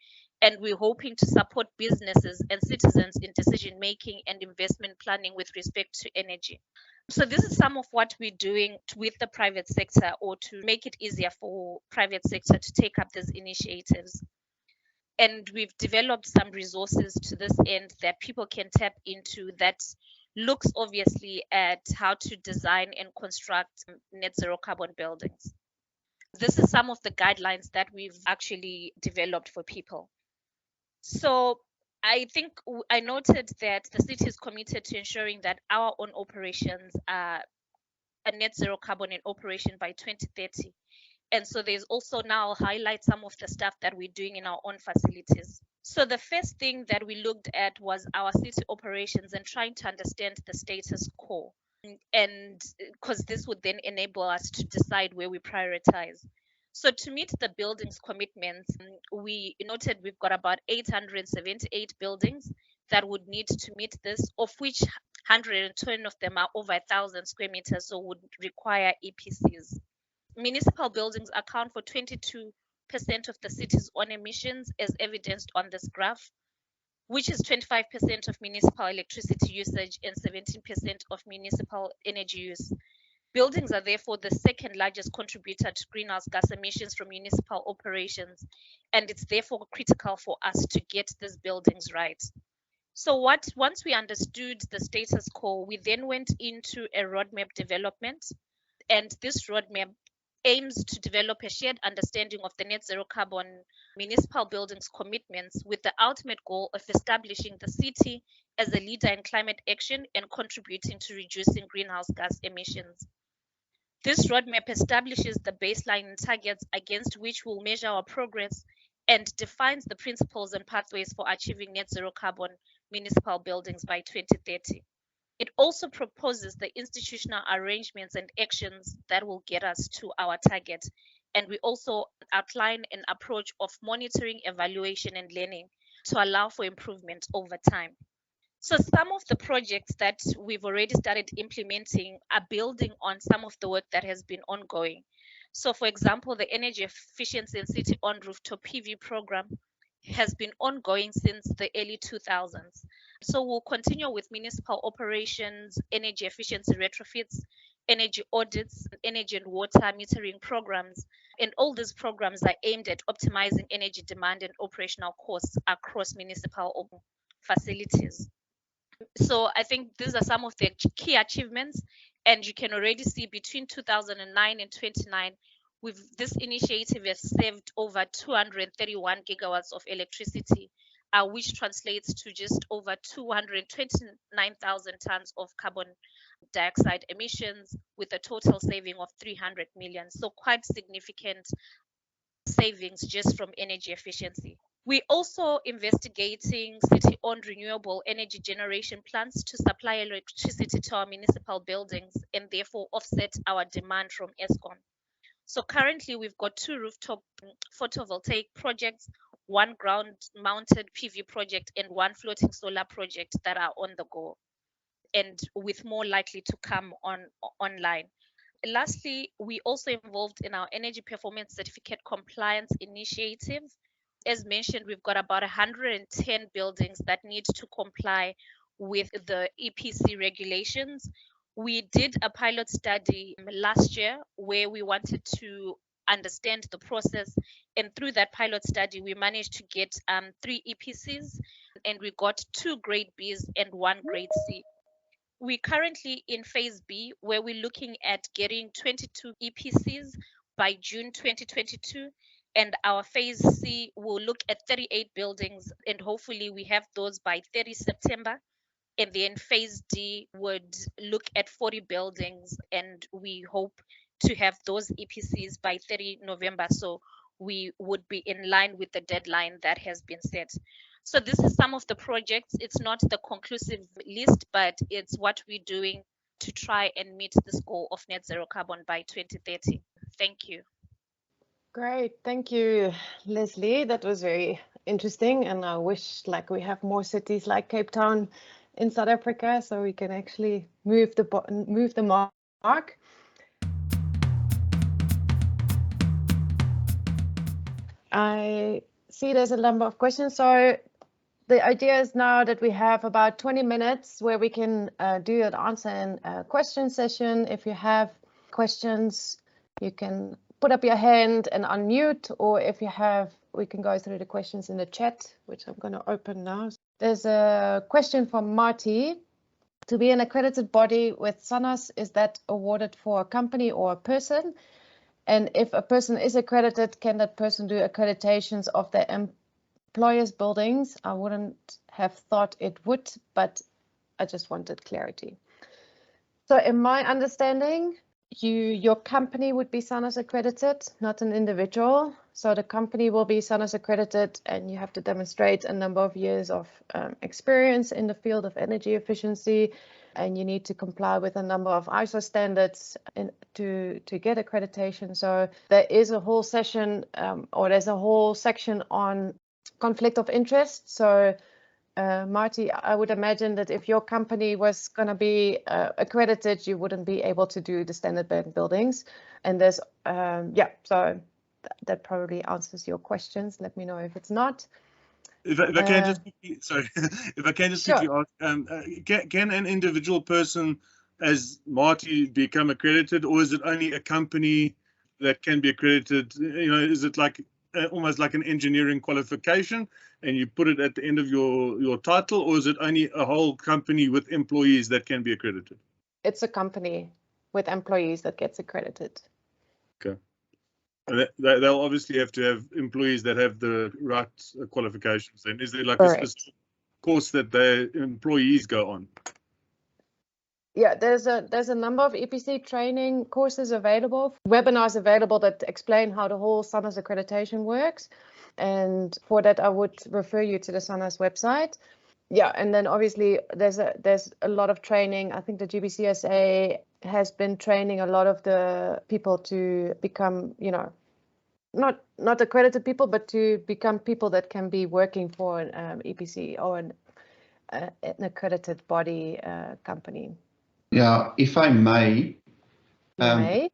and we're hoping to support businesses and citizens in decision making and investment planning with respect to energy. So this is some of what we're doing with the private sector, or to make it easier for private sector to take up these initiatives. And we've developed some resources to this end that people can tap into that looks obviously at how to design and construct net zero carbon buildings. This is some of the guidelines that we've actually developed for people. So I think I noted that the city is committed to ensuring that our own operations are a net zero carbon in operation by 2030. And so there's also now highlight some of the stuff that we're doing in our own facilities. So the first thing that we looked at was our city operations and trying to understand the status quo. And because this would then enable us to decide where we prioritize. So to meet the buildings commitments, we noted we've got about 878 buildings that would need to meet this, of which 120 of them are over 1,000 square meters, so would require EPCs. Municipal buildings account for 22% of the city's own emissions, as evidenced on this graph, which is 25% of municipal electricity usage and 17% of municipal energy use. Buildings are therefore the second largest contributor to greenhouse gas emissions from municipal operations, and it's therefore critical for us to get these buildings right. So once we understood the status quo, we then went into a roadmap development, and this roadmap aims to develop a shared understanding of the net zero carbon municipal buildings commitments, with the ultimate goal of establishing the city as a leader in climate action and contributing to reducing greenhouse gas emissions. This roadmap establishes the baseline and targets against which we'll measure our progress and defines the principles and pathways for achieving net zero carbon municipal buildings by 2030. It also proposes the institutional arrangements and actions that will get us to our target. And we also outline an approach of monitoring, evaluation, and learning to allow for improvement over time. So some of the projects that we've already started implementing are building on some of the work that has been ongoing. So for example, the energy efficiency and city on rooftop PV program has been ongoing since the early 2000s. So we'll continue with municipal operations, energy efficiency retrofits, energy audits, energy and water metering programs. And all these programs are aimed at optimizing energy demand and operational costs across municipal facilities. So I think these are some of the key achievements, and you can already see between 2009 and 29, this initiative has saved over 231 gigawatts of electricity, which translates to just over 229,000 tons of carbon dioxide emissions, with a total saving of 300 million. So quite significant savings just from energy efficiency. We're also investigating city-owned renewable energy generation plants to supply electricity to our municipal buildings and therefore offset our demand from Eskom. So currently we've got 2 rooftop photovoltaic projects, 1 ground-mounted PV project and 1 floating solar project that are on the go, and with more likely to come online. Lastly, we also involved in our energy performance certificate compliance initiative. As mentioned, we've got about 110 buildings that need to comply with the EPC regulations. We did a pilot study last year where we wanted to understand the process, and through that pilot study we managed to get 3 EPCs, and we got 2 grade Bs and 1 grade C. We're currently in phase B, where we're looking at getting 22 EPCs by June 2022, and our phase C will look at 38 buildings, and hopefully we have those by 30 September. And then phase D would look at 40 buildings, and we hope to have those EPCs by 30 November. So we would be in line with the deadline that has been set. So this is some of the projects. It's not the conclusive list, but it's what we're doing to try and meet this goal of net zero carbon by 2030. Thank you. Great, thank you, Lesley. That was very interesting, and I wish we have more cities like Cape Town in South Africa, so we can actually move the mark. I see there's a number of questions, so the idea is now that we have about 20 minutes where we can do an answer and question session. If you have questions, you can put up your hand and unmute, or if you have, we can go through the questions in the chat, which I'm going to open now. There's a question from Marty. To be an accredited body with SANAS, is that awarded for a company or a person? And if a person is accredited, can that person do accreditations of their employers' buildings? I wouldn't have thought it would, but I just wanted clarity. So in my understanding, your company would be SANAS accredited, not an individual. So the company will be SANAS accredited, and you have to demonstrate a number of years of experience in the field of energy efficiency, and you need to comply with a number of ISO standards to get accreditation. So there is a whole session, or there's a whole section on conflict of interest. So Marty, I would imagine that if your company was going to be accredited, you wouldn't be able to do the standard bank buildings. And there's, so that probably answers your questions. Let me know if it's not. If I can just quickly, sorry, if I can just quickly ask, can an individual person as Marty become accredited, or is it only a company that can be accredited? You know, is it like almost like an engineering qualification and you put it at the end of your title, or is it only a whole company with employees that can be accredited? It's a company with employees that gets accredited. Okay. And they'll obviously have to have employees that have the right qualifications. Then is there like a specific course that their employees go on? Yeah, there's a number of EPC training courses available, webinars available that explain how the whole SANAS accreditation works. And for that, I would refer you to the SANAS website. Yeah, and then obviously there's a lot of training. I think the GBCSA has been training a lot of the people to become, you know, not accredited people, but to become people that can be working for an EPC or an accredited body company. Yeah, if I may, an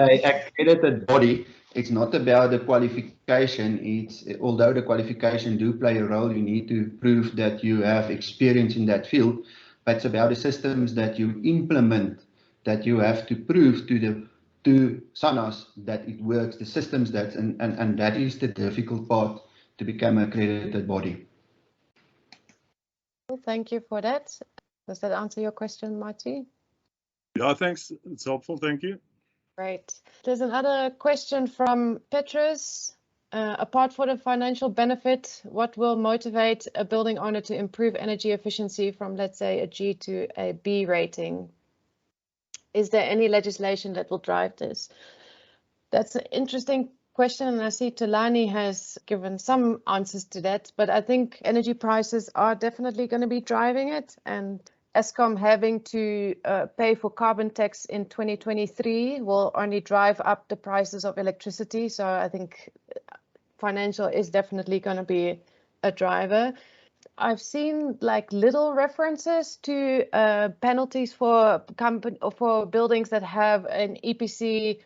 accredited body, it's not about the qualification. It's, although the qualification do play a role, you need to prove that you have experience in that field, but it's about the systems that you implement, that you have to prove to SANAS that it works, the systems that, and that is the difficult part to become an accredited body. Thank you for that. Does that answer your question, Marty? Yeah, thanks. It's helpful. Thank you. Great. There's another question from Petrus. Apart from the financial benefit, what will motivate a building owner to improve energy efficiency from, let's say, a G to a B rating? Is there any legislation that will drive this? That's an interesting question, and I see Tulani has given some answers to that, but I think energy prices are definitely going to be driving it, and Eskom having to pay for carbon tax in 2023 will only drive up the prices of electricity. So I think financial is definitely going to be a driver. I've seen like little references to penalties for buildings that have an EPC,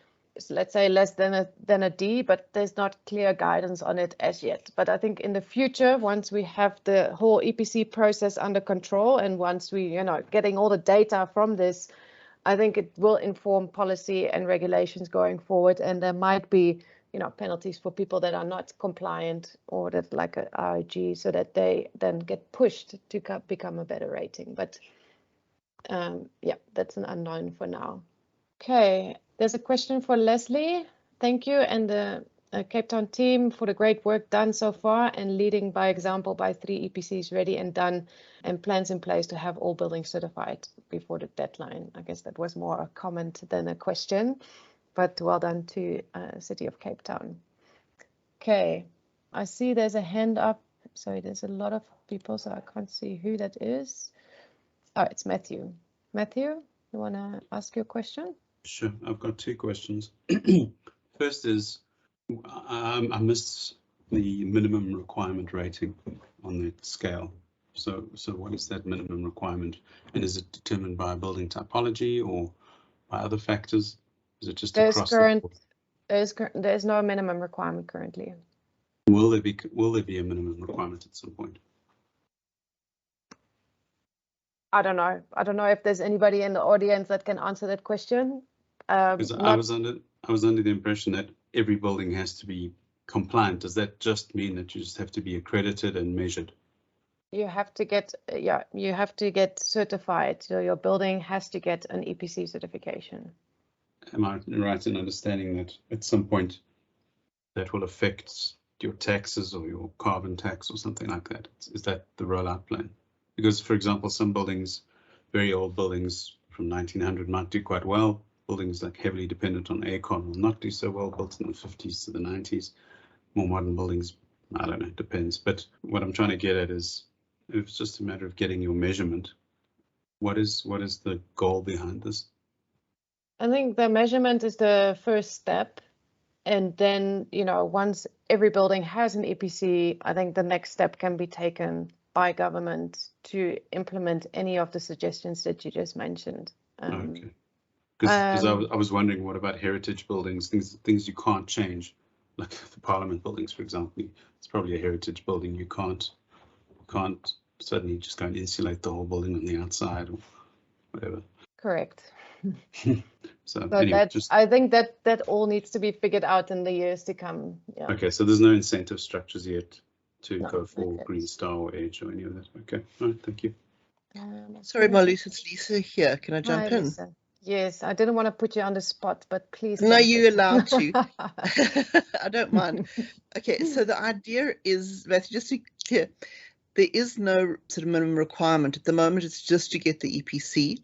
let's say less than a D, but there's not clear guidance on it as yet. But I think in the future, once we have the whole EPC process under control, and once we, getting all the data from this, I think it will inform policy and regulations going forward, and there might be penalties for people that are not compliant or that like a RIG, so that they then get pushed to become a better rating. But yeah, that's an unknown for now. Okay, there's a question for Lesley. Thank you, and the Cape Town team for the great work done so far, and leading by example by 3 EPCs ready and done, and plans in place to have all buildings certified before the deadline. I guess that was more a comment than a question. But well done to City of Cape Town. Okay, I see there's a hand up. Sorry, there's a lot of people, so I can't see who that is. Oh, it's Matthew. Matthew, you want to ask your question? Sure, I've got 2 questions. First is, I missed the minimum requirement rating on the scale. So what is that minimum requirement? And is it determined by building typology or by other factors? Is it just across the board? There's no minimum requirement currently. Will there be a minimum requirement at some point? I don't know. I don't know if there's anybody in the audience that can answer that question. Because I was under the impression that every building has to be compliant. Does that just mean that you just have to be accredited and measured? You have to get certified. So your building has to get an EPC certification. Am I right in understanding that at some point that will affect your taxes or your carbon tax or something like that? Is that the rollout plan? Because, for example, some buildings, very old buildings from 1900 might do quite well. Buildings like heavily dependent on aircon will not do so well, built in the 50s to the 90s. More modern buildings, I don't know, it depends. But what I'm trying to get at is, if it's just a matter of getting your measurement, what is the goal behind this? I think the measurement is the first step. And then, once every building has an EPC, I think the next step can be taken by government to implement any of the suggestions that you just mentioned. Okay. Because I was wondering, what about heritage buildings, things you can't change, like the Parliament buildings, for example? It's probably a heritage building. You can't suddenly just go and insulate the whole building on the outside or whatever. Correct. So anyway, I think that all needs to be figured out in the years to come. Yeah. Okay, so there's no incentive structures yet to go for Green Star or Edge or any of that. Okay, all right, thank you. Sorry, Marloes, it's Lisa here. Can I jump in? Lisa. Yes, I didn't want to put you on the spot, but please. No, you're allowed to. I don't mind. Okay, so the idea is, Matthew, just to be clear, there is no sort of minimum requirement. At the moment, it's just to get the EPC.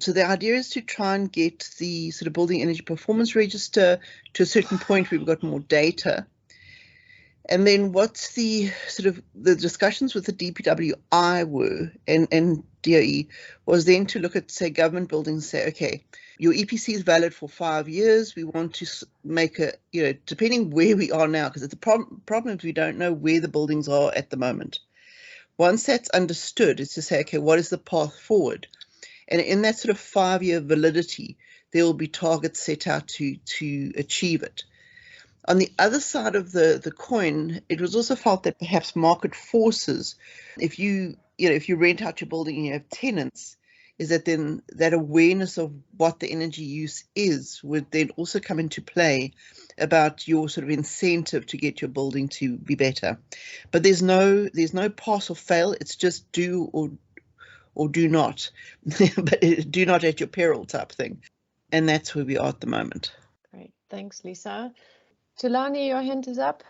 So the idea is to try and get the sort of building energy performance register to a certain point where we've got more data. And then what's the sort of the discussions with the DPWI were and DOE was then to look at, say, government buildings and say, okay, your EPC is valid for 5 years. We want to make a, depending where we are now, because the problem is we don't know where the buildings are at the moment. Once that's understood, it's to say, okay, what is the path forward? And in that sort of 5-year validity, there will be targets set out to achieve it. On the other side of the coin, it was also felt that perhaps market forces, if you rent out your building and you have tenants, is that then that awareness of what the energy use is would then also come into play about your sort of incentive to get your building to be better. But there's no pass or fail. It's just do or do not, but do not at your peril type thing. And that's where we are at the moment. Great, thanks, Lisa. Tulani, your hand is up.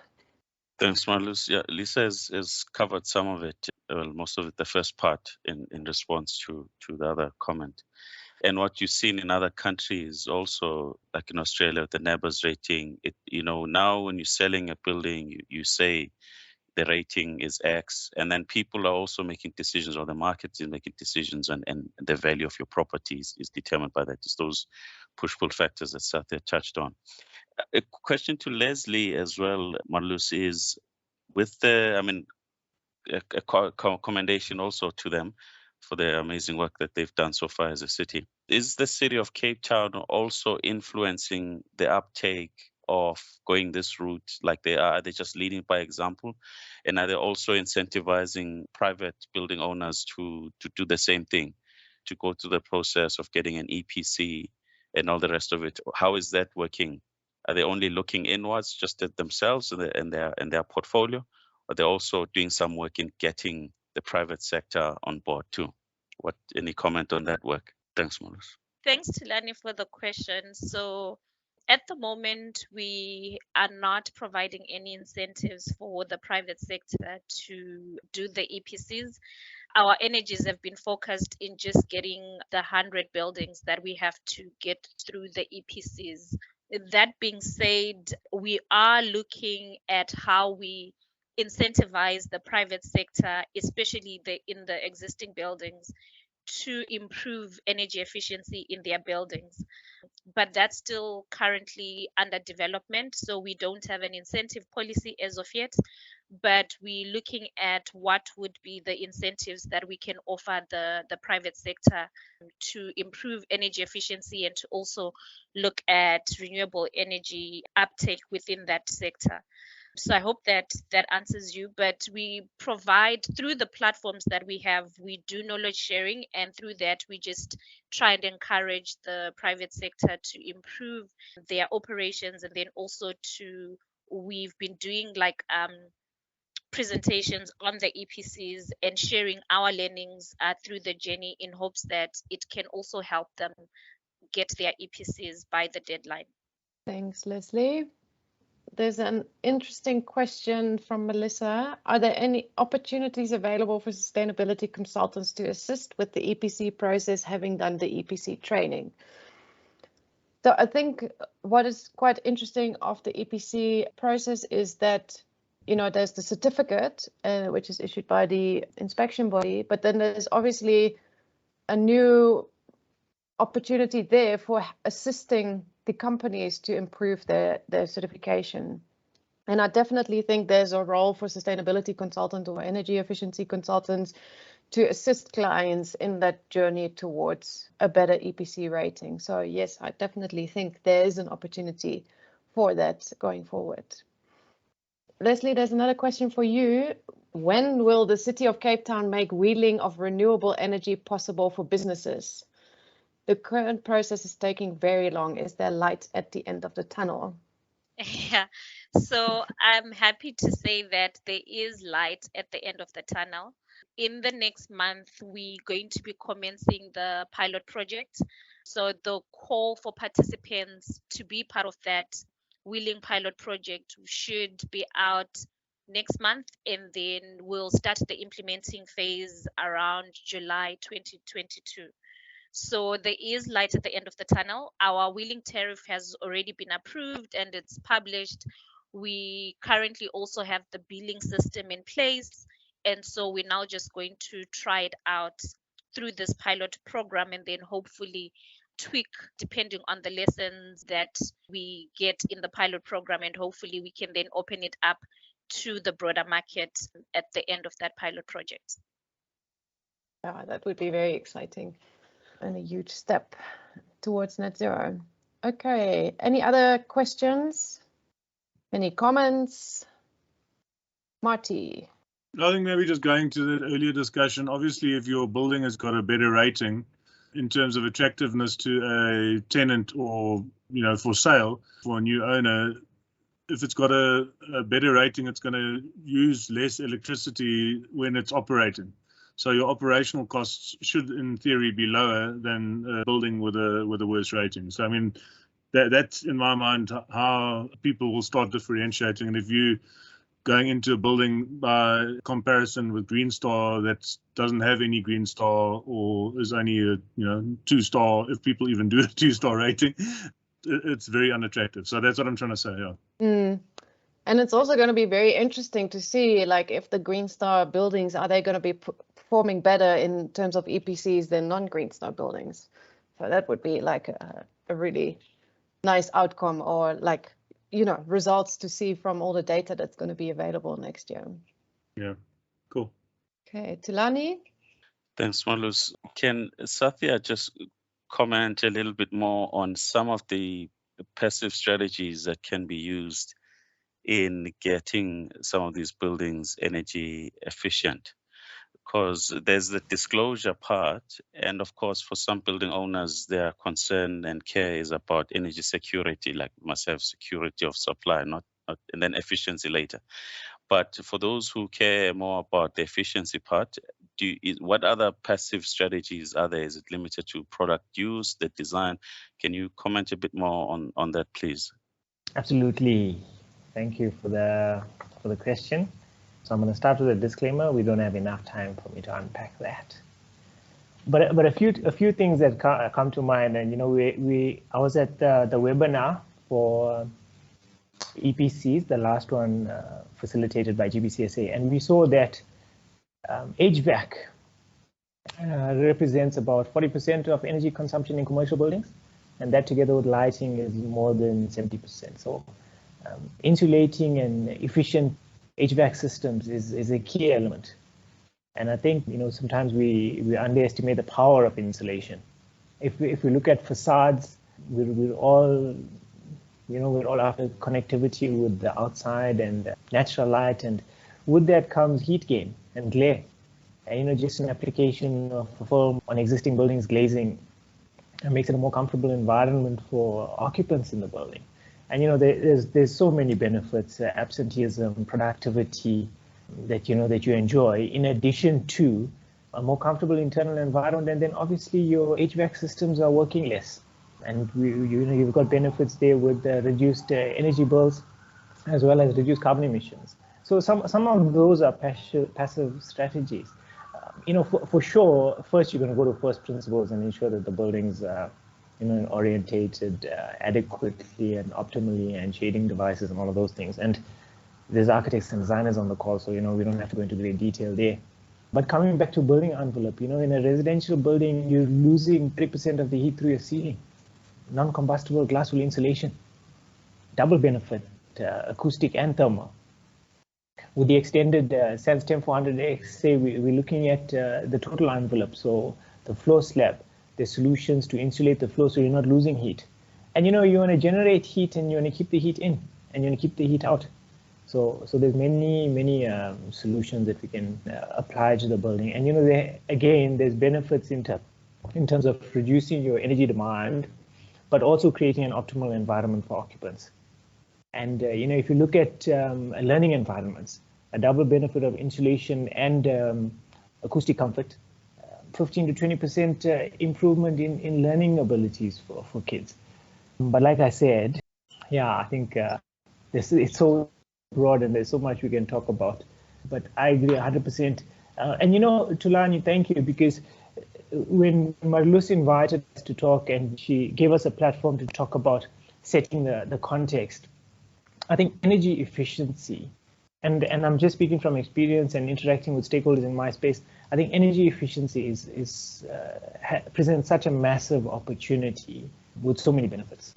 Thanks, Marloes. Yeah, Lisa has covered some of it, well, most of it, the first part in response to the other comment. And what you've seen in other countries also, like in Australia with the NABERS rating, now when you're selling a building, you say the rating is X, and then people are also making decisions, or the market is making decisions, and the value of your properties is determined by that. It's those push-pull factors that Sathia touched on. A question to Lesley as well, Marloes, is with a commendation also to them for the amazing work that they've done so far as a city. Is the city of Cape Town also influencing the uptake of going this route like they are? Are they just leading by example? And are they also incentivizing private building owners to do the same thing, to go through the process of getting an EPC and all the rest of it? How is that working? Are they only looking inwards just at themselves and their portfolio? Or they're also doing some work in getting the private sector on board too? Any comment on that work? Thanks, Marloes. Thanks, Tilani, for the question. So at the moment, we are not providing any incentives for the private sector to do the EPCs. Our energies have been focused in just getting the 100 buildings that we have to get through the EPCs. That being said, we are looking at how we incentivize the private sector, especially in the existing buildings, to improve energy efficiency in their buildings. But that's still currently under development, so we don't have an incentive policy as of yet, but we're looking at what would be the incentives that we can offer the private sector to improve energy efficiency and to also look at renewable energy uptake within that sector. So I hope that answers you, but we provide through the platforms that we have, we do knowledge sharing, and through that we just try and encourage the private sector to improve their operations, and then also we've been doing like presentations on the EPCs and sharing our learnings through the journey in hopes that it can also help them get their EPCs by the deadline. Thanks, Lesley. There's an interesting question from Melissa. Are there any opportunities available for sustainability consultants to assist with the EPC process, having done the EPC training? So I think what is quite interesting of the EPC process is that, there's the certificate, which is issued by the inspection body, but then there's obviously a new opportunity there for assisting the companies to improve their certification. And I definitely think there's a role for sustainability consultants or energy efficiency consultants to assist clients in that journey towards a better EPC rating. So yes, I definitely think there is an opportunity for that going forward. Lesley, there's another question for you. When will the City of Cape Town make wheeling of renewable energy possible for businesses? The current process is taking very long. Is there light at the end of the tunnel? Yeah, so I'm happy to say that there is light at the end of the tunnel. In the next month, we're going to be commencing the pilot project. So the call for participants to be part of that wheeling pilot project should be out next month, and then we'll start the implementing phase around July 2022. So there is light at the end of the tunnel. Our wheeling tariff has already been approved and it's published. We currently also have the billing system in place. And so we're now just going to try it out through this pilot program and then hopefully tweak depending on the lessons that we get in the pilot program. And hopefully we can then open it up to the broader market at the end of that pilot project. Yeah, that would be very exciting and a huge step towards net zero. Okay, any other questions? Any comments? Marty? I think maybe just going to the earlier discussion, obviously if your building has got a better rating in terms of attractiveness to a tenant or, for sale for a new owner, if it's got a better rating, it's going to use less electricity when it's operating. So your operational costs should, in theory, be lower than a building with a worse rating. So I mean, that's in my mind how people will start differentiating. And if you going into a building by comparison with Green Star that doesn't have any Green Star or is only a 2-star, if people even do a 2-star rating, it's very unattractive. So that's what I'm trying to say. Yeah. And it's also going to be very interesting to see, like, if the Green Star buildings, are they going to be performing better in terms of EPCs than non-Green Star buildings? So that would be like a really nice outcome, or like, results to see from all the data that's going to be available next year. Yeah, cool. Okay, Thulani? Thanks, Marloes. Can Sathia just comment a little bit more on some of the passive strategies that can be used in getting some of these buildings energy efficient? Because there's the disclosure part, and of course for some building owners their concern and care is about energy security, like must have security of supply, not and then efficiency later. But for those who care more about the efficiency part, what other passive strategies are there? Is it limited to product use, the design? Can you comment a bit more on that, please? Absolutely. Thank you for the question. So I'm going to start with a disclaimer. We don't have enough time for me to unpack that. But a few things that come to mind, and I was at the webinar for EPCs, the last one facilitated by GBCSA, and we saw that HVAC represents about 40% of energy consumption in commercial buildings, and that together with lighting is more than 70%. So insulating and efficient HVAC systems is a key element. And I think sometimes we underestimate the power of insulation. If we look at facades, we're all after connectivity with the outside and natural light, and with that comes heat gain and glare. And just an application of foam on existing buildings, glazing, makes it a more comfortable environment for occupants in the building. And there's so many benefits, absenteeism, productivity that you enjoy, in addition to a more comfortable internal environment. And then obviously your HVAC systems are working less, and you've got benefits there with reduced energy bills as well as reduced carbon emissions. So some of those are passive strategies. For sure, first you're going to go to first principles and ensure that the buildings are orientated adequately and optimally, and shading devices and all of those things. And there's architects and designers on the call, so we don't have to go into great detail there. But coming back to building envelope, in a residential building, you're losing 3% of the heat through your ceiling. Non-combustible glass wool insulation, double benefit, acoustic and thermal. With the extended SANS 10400X, say we're looking at the total envelope, so the floor slab, the solutions to insulate the floor so you're not losing heat. And you want to generate heat, and you want to keep the heat in, and you want to keep the heat out. So there's many solutions that we can apply to the building. And there's benefits in terms of reducing your energy demand, but also creating an optimal environment for occupants. And if you look at learning environments, a double benefit of insulation and acoustic comfort, 15 to 20% improvement in learning abilities for kids. But like I said, I think it's so broad and there's so much we can talk about. But I agree 100%. And Thulani, thank you, because when Marloes invited us to talk and she gave us a platform to talk about setting the context, I think energy efficiency, and I'm just speaking from experience and interacting with stakeholders in my space, I think energy efficiency presents such a massive opportunity with so many benefits.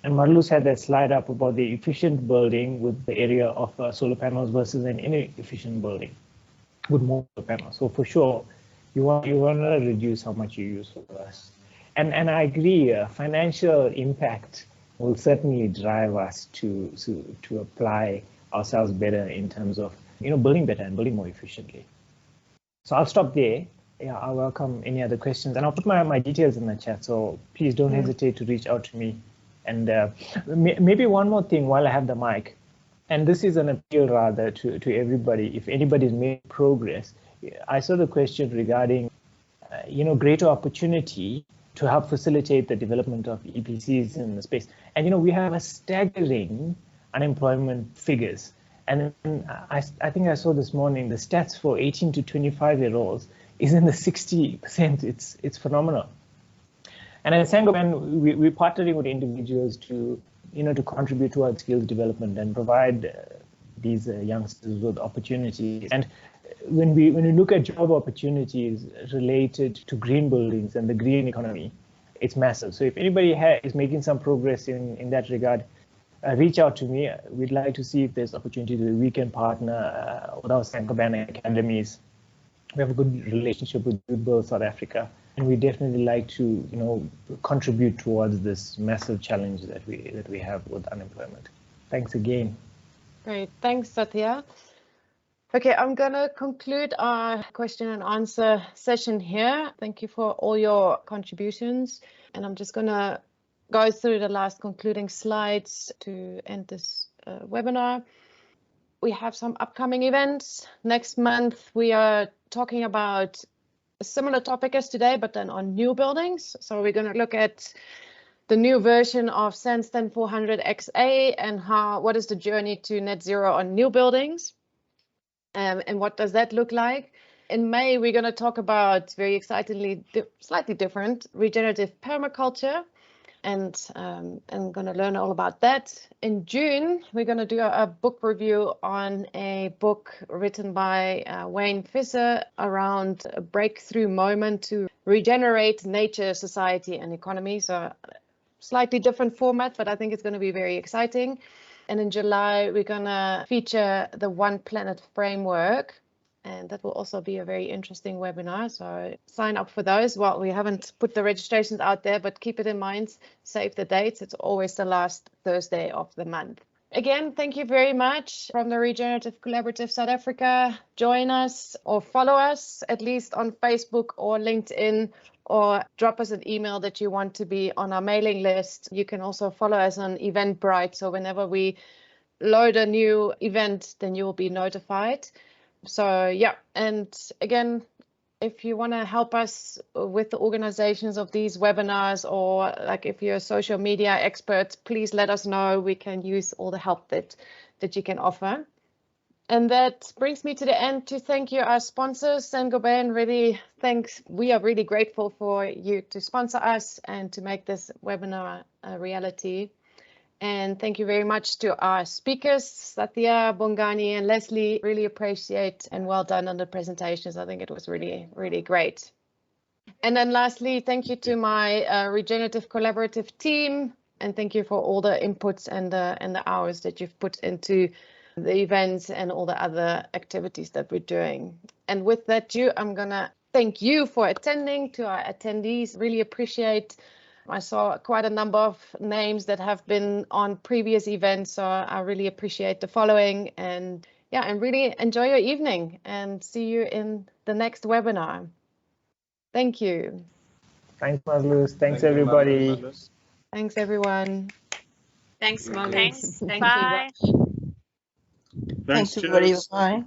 And Marloes had that slide up about the efficient building with the area of solar panels versus an inefficient building with more solar panels. So for sure, you want to reduce how much you use for us. And I agree, financial impact will certainly drive us to apply ourselves better in terms of building better and building more efficiently. So I'll stop there. I welcome any other questions, and I'll put my details in the chat. So please don't hesitate to reach out to me. And maybe one more thing while I have the mic, and this is an appeal rather to everybody. If anybody's made progress, I saw the question regarding greater opportunity to help facilitate the development of EPCs in the space. And we have a staggering unemployment figures, And I think I saw this morning the stats for 18 to 25-year-olds is in the 60%. It's phenomenal. And at Saint-Gobain, we're partnering with individuals to contribute towards skills development and provide these youngsters with opportunities. And when we look at job opportunities related to green buildings and the green economy, it's massive. So if anybody is making some progress in that regard, reach out to me. We'd like to see if there's opportunity that we can partner with our saint-Gobain academies. We have a good relationship with both South Africa, and we definitely like to contribute towards this massive challenge that we have with unemployment. Thanks again. Great, thanks, Sathia. Okay, I'm going to conclude our question and answer session here. Thank you for all your contributions, and I'm just going to go through the last concluding slides to end this webinar. We have some upcoming events. Next month, we are talking about a similar topic as today, but then on new buildings. So we're going to look at the new version of Sandstone 400 XA and what is the journey to net zero on new buildings, and what does that look like. In May, we're going to talk about, very excitedly, slightly different, regenerative permaculture, and I'm going to learn all about that. In June, we're going to do a book review on a book written by Wayne Visser around a breakthrough moment to regenerate nature, society, and economy. So slightly different format, but I think it's going to be very exciting. And in July, we're going to feature the One Planet framework, and that will also be a very interesting webinar. So sign up for those. Well, we haven't put the registrations out there, but keep it in mind, save the dates. It's always the last Thursday of the month. Again, thank you very much from the Regenerative Collaborative South Africa. Join us or follow us, at least on Facebook or LinkedIn, or drop us an email that you want to be on our mailing list. You can also follow us on Eventbrite. So whenever we load a new event, then you will be notified. So yeah, and again, if you want to help us with the organizations of these webinars, or like if you're a social media expert, please let us know. We can use all the help that you can offer. And that brings me to the end to thank you, our sponsors. Saint-Gobain, really thanks. We are really grateful for you to sponsor us and to make this webinar a reality. And thank you very much to our speakers, Sathia, Bongane, and Lesley. Really appreciate and well done on the presentations. I think it was really, really great. And then lastly, thank you to my Regenerative Collaborative team. And thank you for all the inputs and the hours that you've put into the events and all the other activities that we're doing. And with that, I'm going to thank you for attending. To our attendees, really appreciate. I saw quite a number of names that have been on previous events, so I really appreciate the following. And yeah, and really enjoy your evening, and see you in the next webinar. Thank you. Thanks, Marloes. Thanks, everybody. Thanks, everyone. Thanks, Marloes. Thanks. Bye. Thanks, everybody. cheers. Bye.